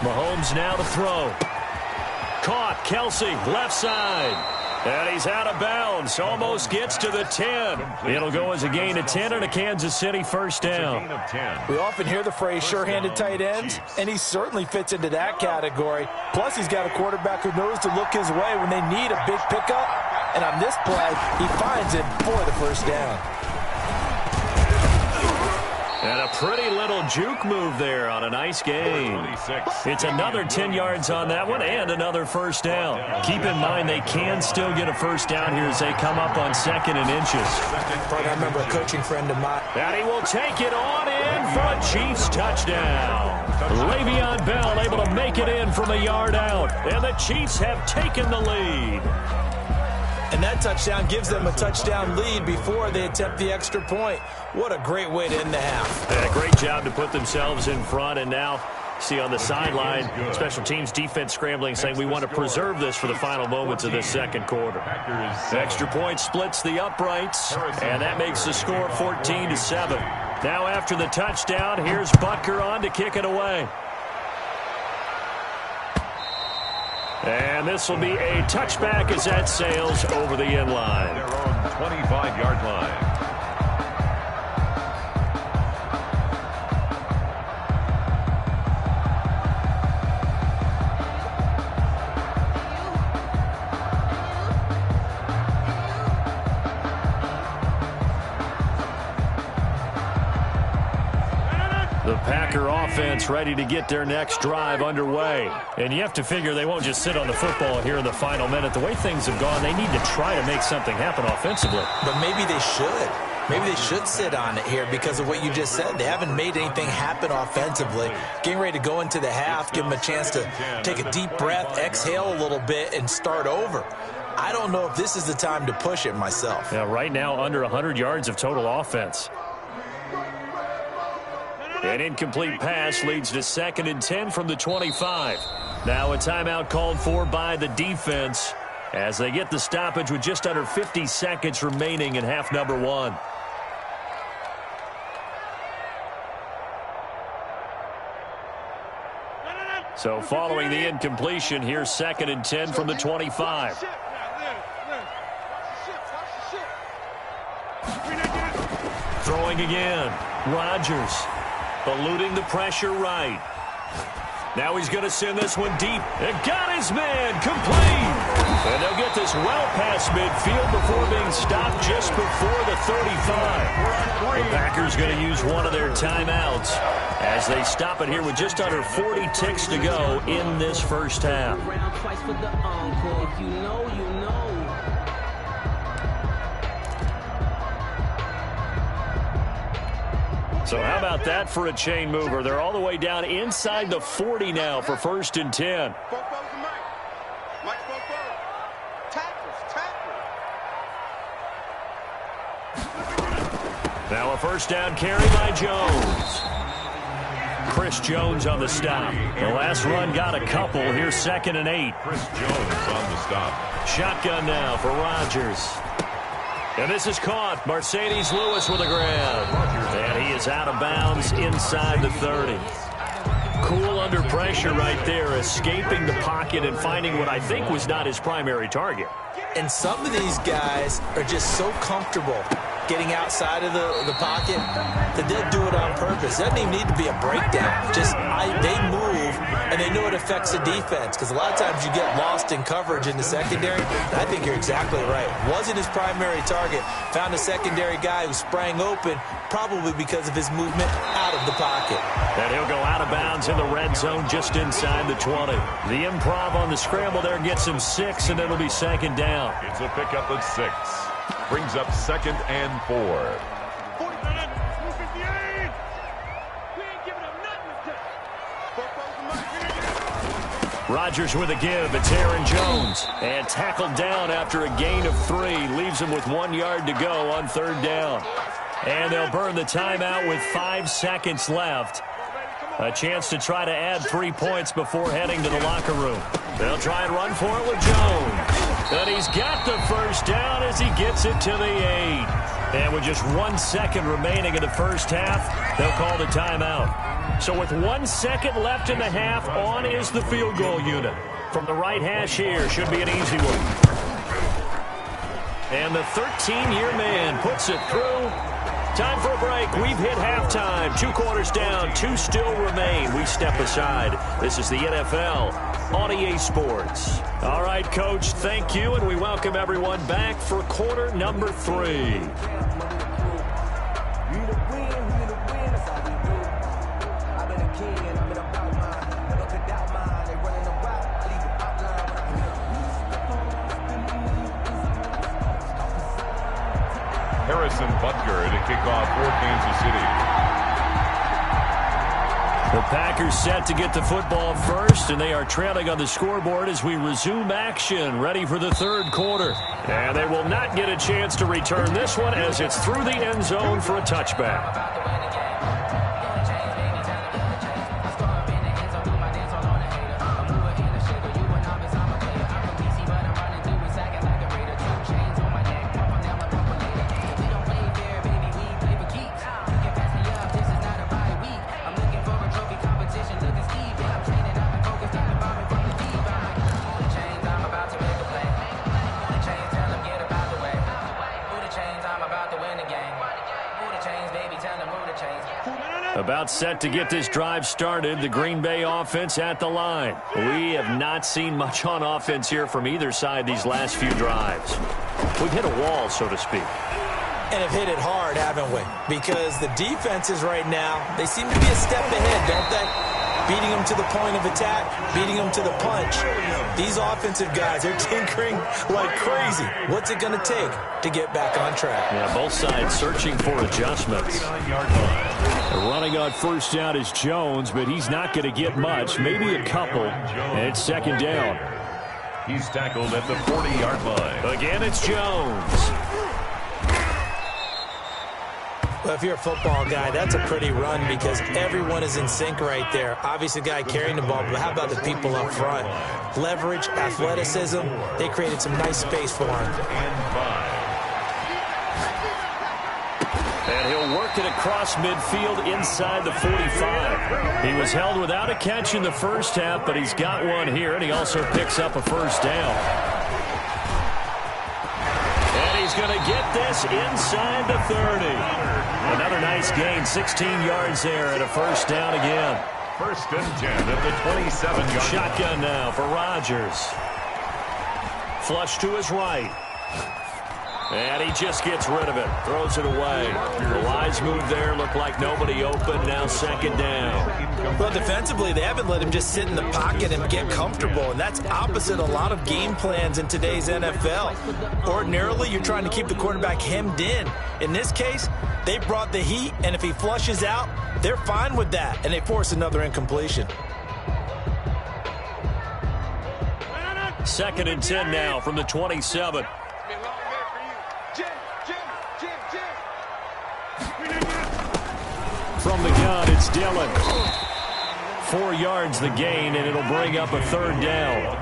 Mahomes now to throw. Caught. Kelsey, left side. And he's out of bounds. Almost gets to the 10. It'll go as a gain of 10 and a Kansas City first down. We often hear the phrase sure-handed tight ends, and he certainly fits into that category. Plus, he's got a quarterback who knows to look his way when they need a big pickup. And on this play, he finds it for the first down. And a pretty little juke move there on a nice gain. It's another 10 yards on that one and another first down. Keep in mind they can still get a first down here as they come up on 2nd and inches. I remember a coaching friend of mine. And he will take it on in for a Chiefs touchdown. Le'Veon Bell able to make it in from a yard out. And the Chiefs have taken the lead. And that touchdown gives them a touchdown lead before they attempt the extra point. What a great way to end the half. Yeah, great job to put themselves in front. And now, see on the sideline, special teams defense scrambling, saying we want to preserve this for the final moments of this second quarter. Extra point splits the uprights, and that makes the score 14-7. Now after the touchdown, here's Butker on to kick it away. And this will be a touchback as that sails over the end line. Their own 25-yard line. The Packer offense ready to get their next drive underway. And you have to figure they won't just sit on the football here in the final minute. The way things have gone, they need to try to make something happen offensively. But maybe they should. Maybe they should sit on it here because of what you just said. They haven't made anything happen offensively. Getting ready to go into the half, give them a chance to take a deep breath, exhale a little bit, and start over. I don't know if this is the time to push it myself. Yeah, right now under 100 yards of total offense. An incomplete pass leads to 2nd and 10 from the 25. Now a timeout called for by the defense as they get the stoppage with just under 50 seconds remaining in half number 1. So following the incompletion, here's 2nd and 10 from the 25. Throwing again. Rodgers eluding the pressure right. Now he's going to send this one deep. And got his man complete. And they'll get this well past midfield before being stopped just before the 35. The Packers going to use one of their timeouts as they stop it here with just under 40 ticks to go in this first half. So how about that for a chain mover? They're all the way down inside the 40 now for 1st and 10. Now a first down carry by Jones. Chris Jones on the stop. The last run got a couple. Here's 2nd and 8. Chris Jones on the stop. Shotgun now for Rodgers. And this is caught. Mercedes Lewis with a grab. And he is out of bounds inside the 30. Cool under pressure right there, escaping the pocket and finding what I think was not his primary target. And some of these guys are just so comfortable getting outside of the pocket that they'll do it on purpose. It doesn't even need to be a breakdown. Just they move, and they know it affects the defense. Because a lot of times you get lost in coverage in the secondary. And I think you're exactly right. Wasn't his primary target. Found a secondary guy who sprang open, probably because of his movement out of the pocket. And he'll go out of bounds in the red zone just inside the 20. The improv on the scramble there gets him 6, and it'll be 2nd down. It's a pickup of 6. Brings up 2nd and 4. Rodgers with a give. It's Aaron Jones. And tackled down after a gain of 3. Leaves him with 1 yard to go on 3rd down. And they'll burn the timeout with 5 seconds left. A chance to try to add 3 points before heading to the locker room. They'll try and run for it with Jones. And he's got the first down as he gets it to the 8. And with just 1 second remaining in the first half, they'll call the timeout. So with 1 second left in the half, on is the field goal unit. From the right hash here, should be an easy one. And the 13-year man puts it through. Time for a break. We've hit halftime. 2 quarters down. 2 still remain. We step aside. This is the NFL on EA Sports. All right, Coach, thank you, and we welcome everyone back for quarter number 3. Harrison Butker to kick off for Kansas City. The Packers set to get the football first, and they are trailing on the scoreboard as we resume action, ready for the 3rd quarter. And they will not get a chance to return this one as it's through the end zone for a touchback. About set to get this drive started, the Green Bay offense at the line. We have not seen much on offense here from either side these last few drives. We've hit a wall, so to speak. And have hit it hard, haven't we? Because the defenses right now, they seem to be a step ahead, don't they? Beating them to the point of attack, beating them to the punch. These offensive guys, they're tinkering like crazy. What's it going to take to get back on track? Yeah, both sides searching for adjustments. Running on first down is Jones, but he's not going to get much, maybe a couple. And it's 2nd down. He's tackled at the 40-yard line. Again, it's Jones. Well, if you're a football guy, that's a pretty run because everyone is in sync right there. Obviously, the guy carrying the ball, but how about the people up front? Leverage, athleticism, they created some nice space for him. And he'll work it across midfield inside the 45. He was held without a catch in the first half, but he's got one here, and he also picks up a first down. And he's going to get this inside the 30. Another nice gain, 16 yards there, and a first down again. First and 10 at the 27-yard. Shotgun now for Rodgers. Flush to his right. And he just gets rid of it. Throws it away. The wise move there. Looked like nobody open. Now second down. Well, defensively, they haven't let him just sit in the pocket and get comfortable. And that's opposite a lot of game plans in today's NFL. Ordinarily, you're trying to keep the quarterback hemmed in. In this case, they brought the heat. And if he flushes out, they're fine with that. And they force another incompletion. Second and 10 now from the 27. From the gun, it's Dillon. 4 yards the gain, and it'll bring up a third down.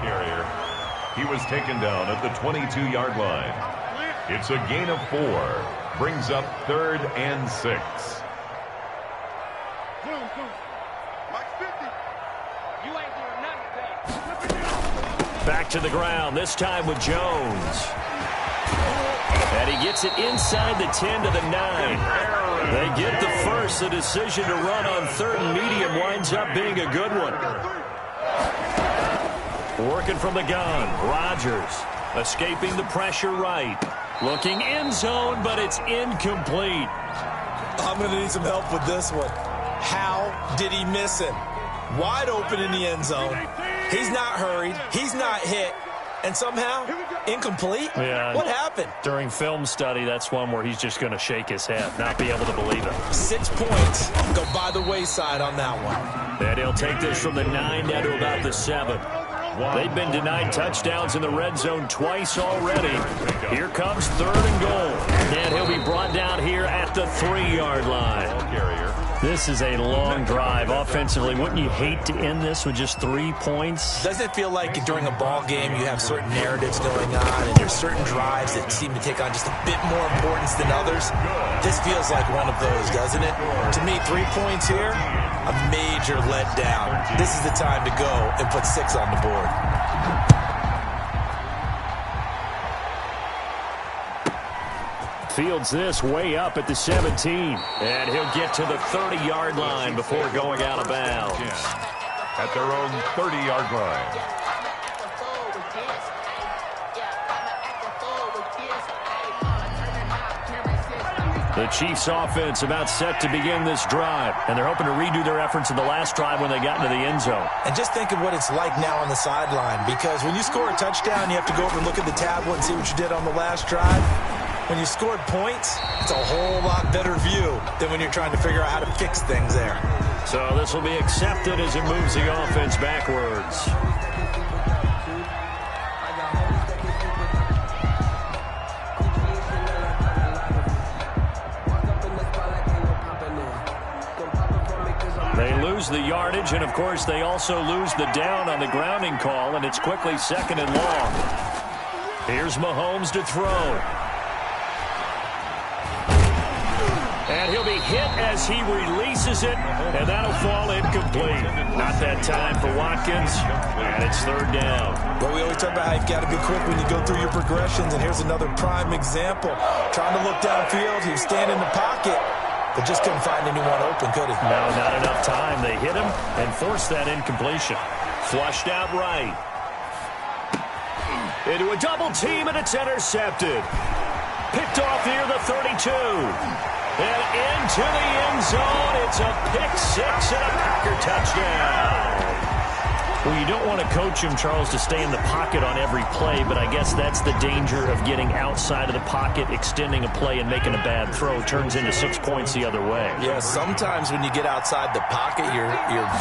He was taken down at the 22-yard line. It's a gain of 4. Brings up 3rd and 6. Back to the ground, this time with Jones. And he gets it inside the 10 to the 9. They get the first. The decision to run on 3rd and medium winds up being a good one. Working from the gun, Rodgers escaping the pressure right. Looking end zone, but it's incomplete. I'm going to need some help with this one. How did he miss him? Wide open in the end zone. He's not hurried. He's not hit. And somehow, incomplete? Yeah. What happened? During film study, that's one where he's just going to shake his head, not be able to believe it. 6 points go by the wayside on that one. And he'll take this from the 9 down to about the 7. They've been denied touchdowns in the red zone twice already. Here comes 3rd and goal. And he'll be brought down here at the 3-yard line. This is a long drive offensively. Wouldn't you hate to end this with just 3 points? Doesn't it feel like during a ball game you have certain narratives going on and there's certain drives that seem to take on just a bit more importance than others? This feels like one of those, doesn't it? To me, 3 points here, a major letdown. This is the time to go and put 6 on the board. Fields this way up at the 17. And he'll get to the 30-yard line before going out of bounds. At their own 30-yard line. The Chiefs offense about set to begin this drive. And they're hoping to redo their efforts in the last drive when they got into the end zone. And just think of what it's like now on the sideline. Because when you score a touchdown, you have to go over and look at the tablet and see what you did on the last drive. When you scored points, it's a whole lot better view than when you're trying to figure out how to fix things there. So this will be accepted as it moves the offense backwards. They lose the yardage, and of course they also lose the down on the grounding call, and it's quickly 2nd and long. Here's Mahomes to throw. And he'll be hit as he releases it, and that'll fall incomplete. Not that time for Watkins, and it's 3rd down. But we always talk about how you've got to be quick when you go through your progressions, and here's another prime example. Trying to look downfield, he was standing in the pocket, but just couldn't find anyone open, could he? No, not enough time. They hit him and forced that incompletion. Flushed out right. Into a double team, and it's intercepted. Picked off near the 32. And into the end zone, it's a pick 6 and a Packer touchdown. Well, you don't want to coach him, Charles, to stay in the pocket on every play, but I guess that's the danger of getting outside of the pocket, extending a play, and making a bad throw. Turns into 6 points the other way. Yeah, sometimes when you get outside the pocket, your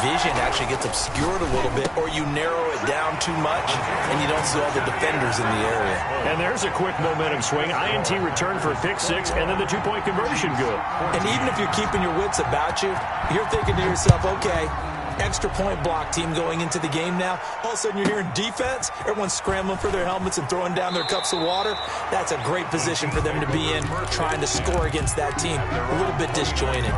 vision actually gets obscured a little bit, or you narrow it down too much, and you don't see all the defenders in the area. And there's a quick momentum swing. INT return for a pick six, and then the two-point conversion good. And even if you're keeping your wits about you, you're thinking to yourself, okay, extra point block team going into the game now. All of a sudden you're hearing defense. Everyone's scrambling for their helmets and throwing down their cups of water. That's a great position for them to be in, trying to score against that team. A little bit disjointed.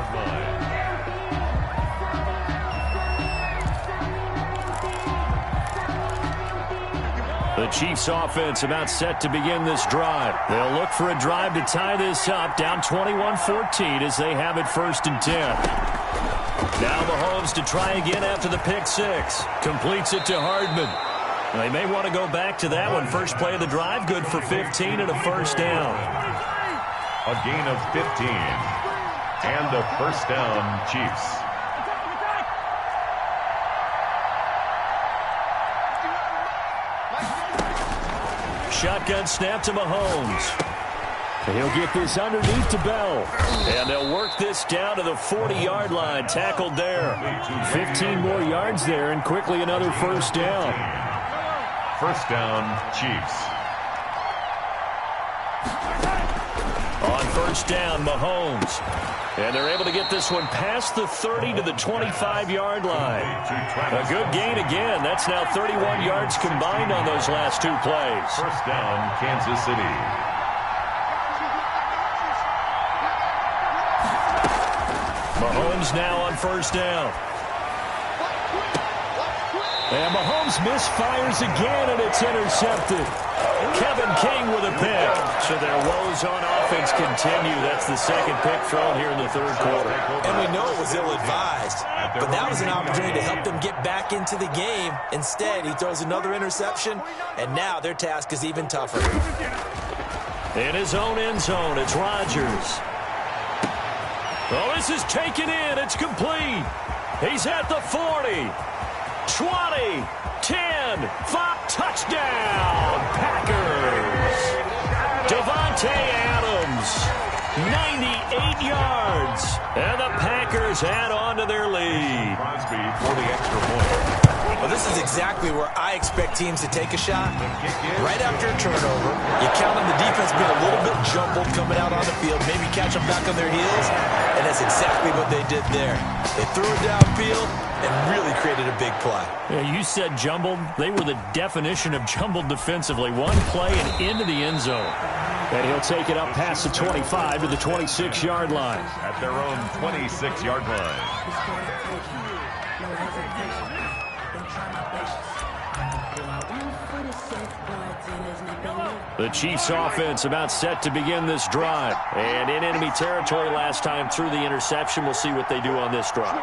The Chiefs offense about set to begin this drive. They'll look for a drive to tie this up, down 21-14 as they have it 1st and 10. Now Mahomes to try again after the pick six. Completes it to Hardman. They may want to go back to that one. First play of the drive, good for 15 and a first down. A gain of 15 and a first down, Chiefs. Shotgun snap to Mahomes. He'll get this underneath to Bell. And they'll work this down to the 40-yard line. Tackled there. 15 more yards there, and quickly another first down. First down, Chiefs. On first down, Mahomes. And they're able to get this one past the 30 to the 25-yard line. A good gain again. That's now 31 yards combined on those last two plays. First down, Kansas City. Mahomes now on first down. And Mahomes misfires again, and it's intercepted. Kevin King with a pick. So their woes on offense continue. That's the second pick thrown here in the third quarter. And we know it was ill-advised, but that was an opportunity to help them get back into the game. Instead, he throws another interception, and now their task is even tougher. In his own end zone, it's Rodgers. Oh, this is taken in. It's complete. He's at the 40. 20, 10, 5, touchdown, Packers. Devontae Adams, 98 yards, and the Packers add on to their lead. Crosby for the extra point. Well, this is exactly where I expect teams to take a shot. Right after a turnover, you count on the defense being a little bit jumbled coming out on the field, maybe catch them back on their heels, and that's exactly what they did there. They threw it downfield and really created a big play. Yeah, you said jumbled. They were the definition of jumbled defensively. One play and into the end zone. And he'll take it up past the 25 to the 26-yard line. At their own 26-yard line. The Chiefs offense about set to begin this drive. And in enemy territory last time through the interception. We'll see what they do on this drive.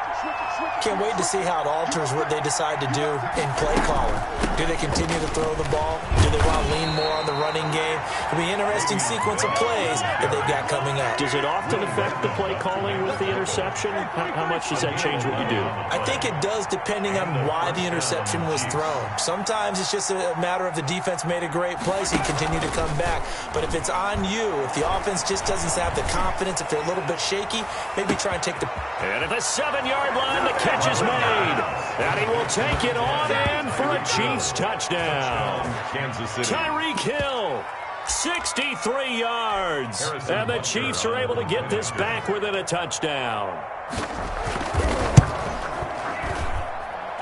Can't wait to see how it alters what they decide to do in play calling. Do they continue to throw the ball? Do they want to lean more on the running game? It'll be an interesting sequence of plays that they've got coming up. Does it often affect the play calling with the interception? How much does that change what you do? I think it does, depending on why the interception was thrown. Sometimes it's just a matter of the defense made a great play, so you continue to come back. But if it's on you, if the offense just doesn't have the confidence, if they're a little bit shaky, maybe try and take the... And at the 7-yard line, the catch is made. And he will take it on in for a Chiefs touchdown. Kansas City. Tyreek Hill, 63 yards. And the Chiefs are able to get this back within a touchdown.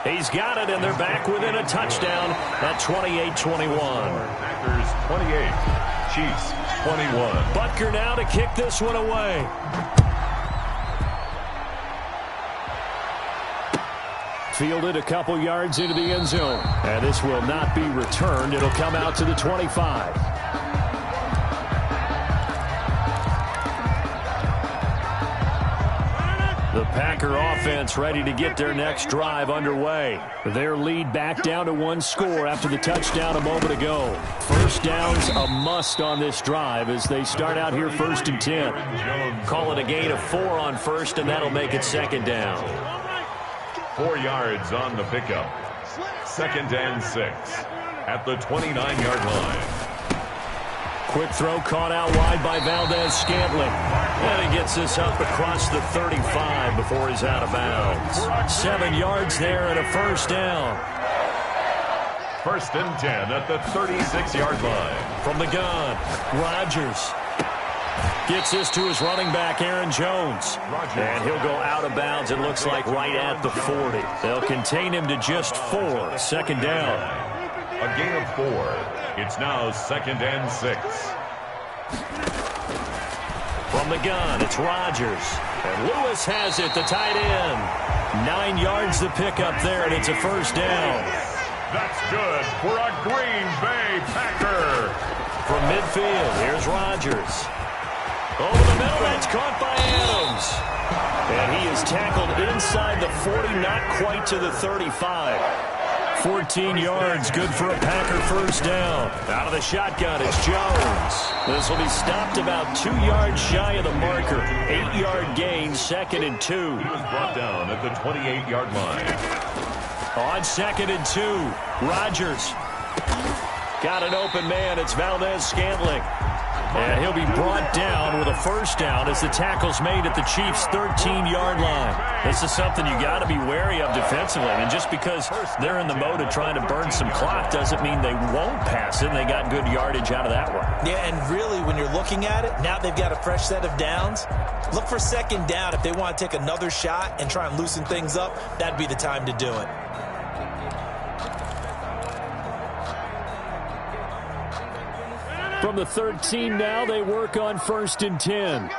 He's got it, and they're back within a touchdown at 28-21. Packers 28, Chiefs 21. Butker now to kick this one away. Fielded a couple yards into the end zone. And this will not be returned. It'll come out to the 25. The Packer offense ready to get their next drive underway. Their lead back down to one score after the touchdown a moment ago. First down's a must on this drive as they start out here 1st and 10. Call it a gain of 4 on first, and that'll make it 2nd down. 4 yards on the pickup. 2nd and 6 at the 29-yard line. Quick throw caught out wide by Valdes-Scantling. And he gets this up across the 35 before he's out of bounds. 7 yards there and a first down. 1st and 10 at the 36-yard line. From the gun, Rodgers gets this to his running back, Aaron Jones. And he'll go out of bounds, it looks like, right at the 40. They'll contain him to just 4. 2nd down. A gain of 4. It's now 2nd and 6. From the gun, it's Rodgers. And Lewis has it, the tight end. 9 yards to pick up there, and it's a first down. That's good for a Green Bay Packer. From midfield, here's Rodgers. Over the middle, that's caught by Adams. And he is tackled inside the 40, not quite to the 35. 14 yards, good for a Packer first down. Out of the shotgun, it's Jones. This will be stopped about 2 yards shy of the marker. 8-yard gain, 2nd and 2. He was brought down at the 28-yard line. On 2nd and 2, Rodgers. Got an open man, it's Valdes-Scantling. And he'll be brought down with a first down as the tackle's made at the Chiefs' 13-yard line. This is something you got to be wary of defensively. And just because they're in the mode of trying to burn some clock doesn't mean they won't pass it. And they got good yardage out of that one. Yeah, and really, when you're looking at it, now they've got a fresh set of downs. Look for 2nd down. If they want to take another shot and try and loosen things up, that'd be the time to do it. From the 13 now, they work on 1st and 10.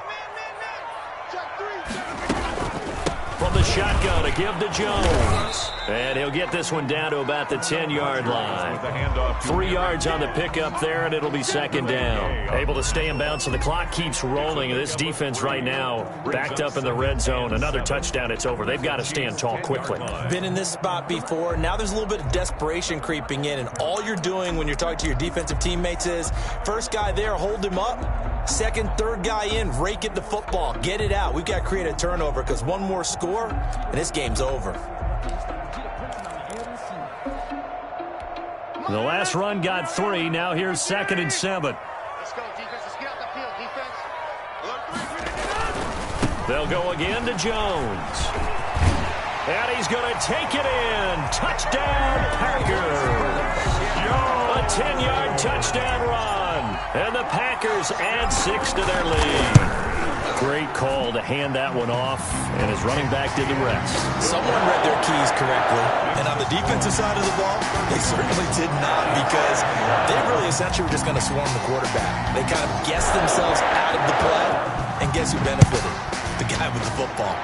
From the shotgun, a give to Jones. And he'll get this one down to about the 10-yard line. 3 yards on the pickup there, and it'll be 2nd down. Able to stay in bounds, so the clock keeps rolling. And this defense right now, backed up in the red zone. Another touchdown, it's over. They've got to stand tall quickly. Been in this spot before. Now there's a little bit of desperation creeping in, and all you're doing when you're talking to your defensive teammates is, first guy there, hold him up. 2nd, 3rd guy in, rake at the football. Get it out. We've got to create a turnover because one more score, and this game's over. The last run got 3. Now here's 2nd and 7. Let's go, defense. Let's get out the field, defense. They'll go again to Jones. And he's going to take it in. Touchdown, Packers. A 10-yard touchdown run. And the Packers add 6 to their lead. Great call to hand that one off, and his running back did the rest. Someone read their keys correctly, and on the defensive side of the ball, they certainly did not, because they really essentially were just going to swarm the quarterback. They kind of guessed themselves out of the play, and guess who benefited? The guy with the football.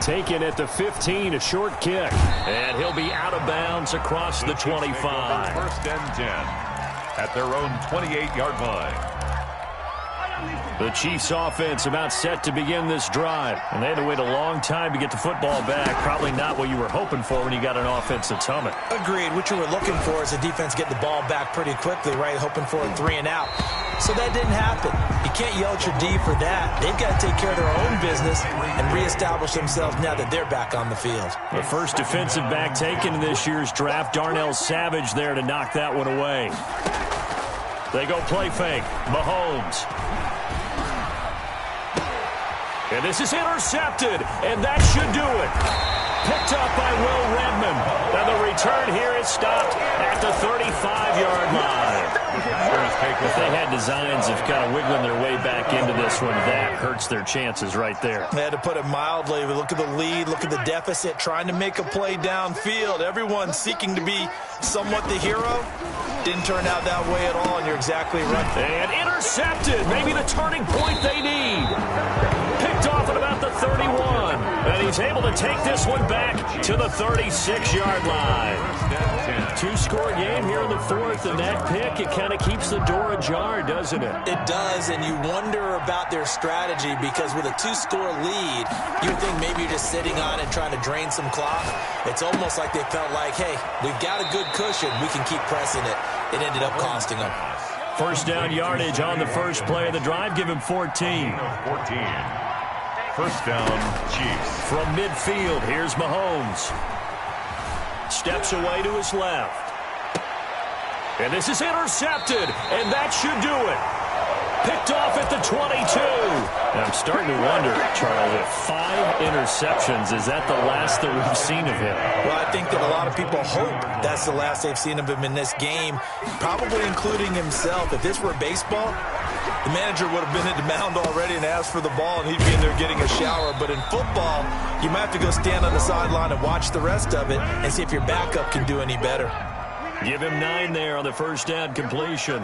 Taken at the 15, a short kick, and he'll be out of bounds across the 25. 1st and 10 at their own 28-yard line. The Chiefs offense about set to begin this drive. And they had to wait a long time to get the football back. Probably not what you were hoping for when you got an offense that's humming. Agreed. What you were looking for is the defense getting the ball back pretty quickly, right? Hoping for a 3 and out. So that didn't happen. You can't yell at your D for that. They've got to take care of their own business and reestablish themselves now that they're back on the field. The first defensive back taken in this year's draft, Darnell Savage there to knock that one away. They go play fake. Mahomes. And this is intercepted, and that should do it. Picked up by Will Redmond. And the return here is stopped at the 35-yard line. If they had designs of kind of wiggling their way back into this one, that hurts their chances right there. They had to put it mildly. Look at the lead, look at the deficit, trying to make a play downfield. Everyone seeking to be somewhat the hero. Didn't turn out that way at all, and you're exactly right. And intercepted. Maybe the turning point they need. Picked off at about the 31. And he's able to take this one back to the 36-yard line. 2-score game here in the 4th, and that pick, it kind of keeps the door ajar, doesn't it? It does, and you wonder about their strategy, because with a 2-score lead, you would think maybe you're just sitting on it trying to drain some clock. It's almost like they felt like, hey, we've got a good cushion. We can keep pressing it. It ended up costing them. First down yardage on the first play of the drive. Give him 14. 14. First down, Chiefs. From midfield, here's Mahomes. steps away to his left. And this is intercepted, and that should do it. Picked off at the 22. And I'm starting to wonder, Charles, if 5 interceptions, is that the last that we've seen of him? Well, I think that a lot of people hope that's the last they've seen of him in this game, probably including himself. If this were baseball, the manager would have been at the mound already and asked for the ball, and he'd be in there getting a shower. But in football, you might have to go stand on the sideline and watch the rest of it and see if your backup can do any better. Give him 9 there on the first down completion.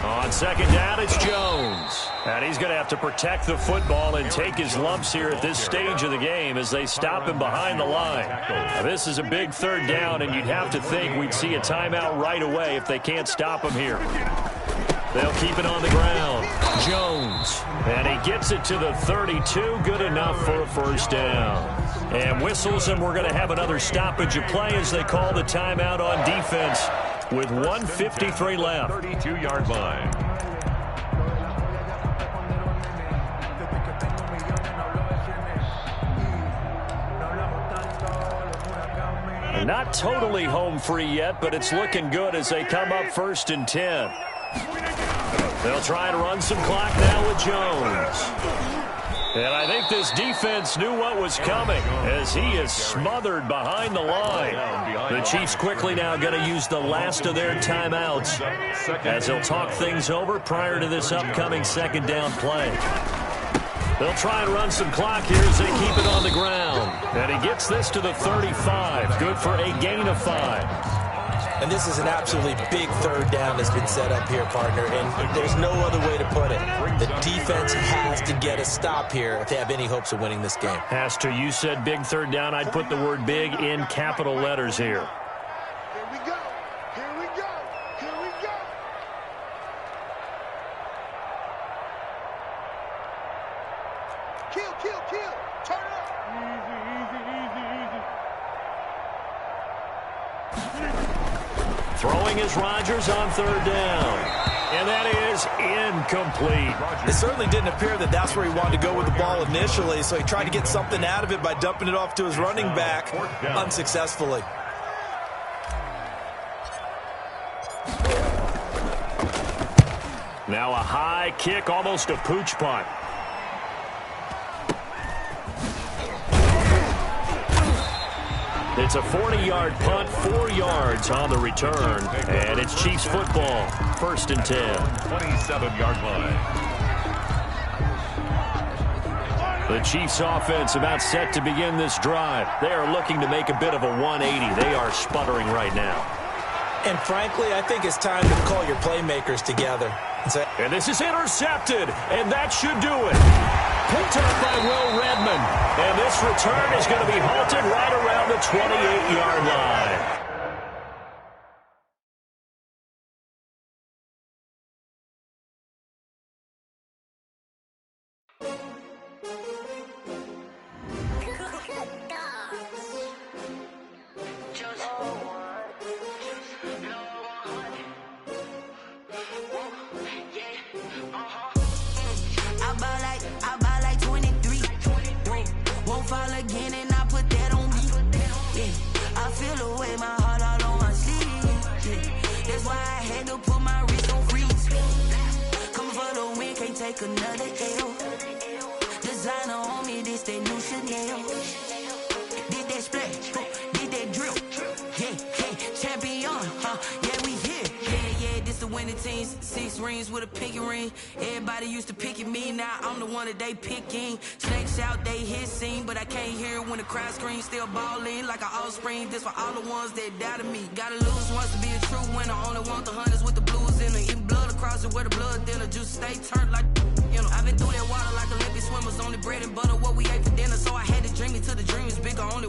On second down, it's Jones. And he's going to have to protect the football and take his lumps here at this stage of the game as they stop him behind the line. Now, this is a big third down, and you'd have to think we'd see a timeout right away if they can't stop him here. They'll keep it on the ground. Jones. And he gets it to the 32. Good enough for a first down. And whistles, and we're going to have another stoppage of play as they call the timeout on defense with 1:53 left. 32-yard line. And not totally home free yet, but it's looking good as they come up 1st and 10. They'll try to run some clock now with Jones. And I think this defense knew what was coming as he is smothered behind the line. The Chiefs quickly now going to use the last of their timeouts as they'll talk things over prior to this upcoming second down play. They'll try and run some clock here as they keep it on the ground. And he gets this to the 35. Good for a gain of 5. And this is an absolutely big third down that's been set up here, partner, and there's no other way to put it. The defense has to get a stop here if they have any hopes of winning this game. Has to. You said big third down. I'd put the word big in capital letters here. Here we go. Here we go. Here we go. Kill, kill, kill. Turn it up. Easy, easy, easy. Throwing is Rodgers on third down. And that is incomplete. It certainly didn't appear that that's where he wanted to go with the ball initially, so he tried to get something out of it by dumping it off to his running back unsuccessfully. Now a high kick, almost a pooch punt. It's a 40-yard punt, 4 yards on the return, and it's Chiefs football, 1st and 10. 27-yard line. The Chiefs offense about set to begin this drive. They are looking to make a bit of a 180. They are sputtering right now. And frankly, I think it's time to call your playmakers together. And this is intercepted, and that should do it. Picked up by Will Redmond. And this return is going to be halted right around the 28-yard line. Another L. Designer on me, this that new Chanel. Did that splash, did that drill. Yeah, champion, yeah, we here. Yeah, this the winning team. 6 rings with a pinky ring. Everybody used to pick at me, now I'm the one that they picking. Snakes out, they hit scene, but I can't hear when the crowd screams. Still ballin' like an offspring. This for all the ones that doubted me. Gotta lose once to be a true winner. Only want the hunters with the blues in them. Even blood across it where the blood dinner. Juice stay turned like, you know. I've been through that water like Olympic swimmers. Only bread and butter what we ate for dinner. So I had to drink me till the dream is bigger. Only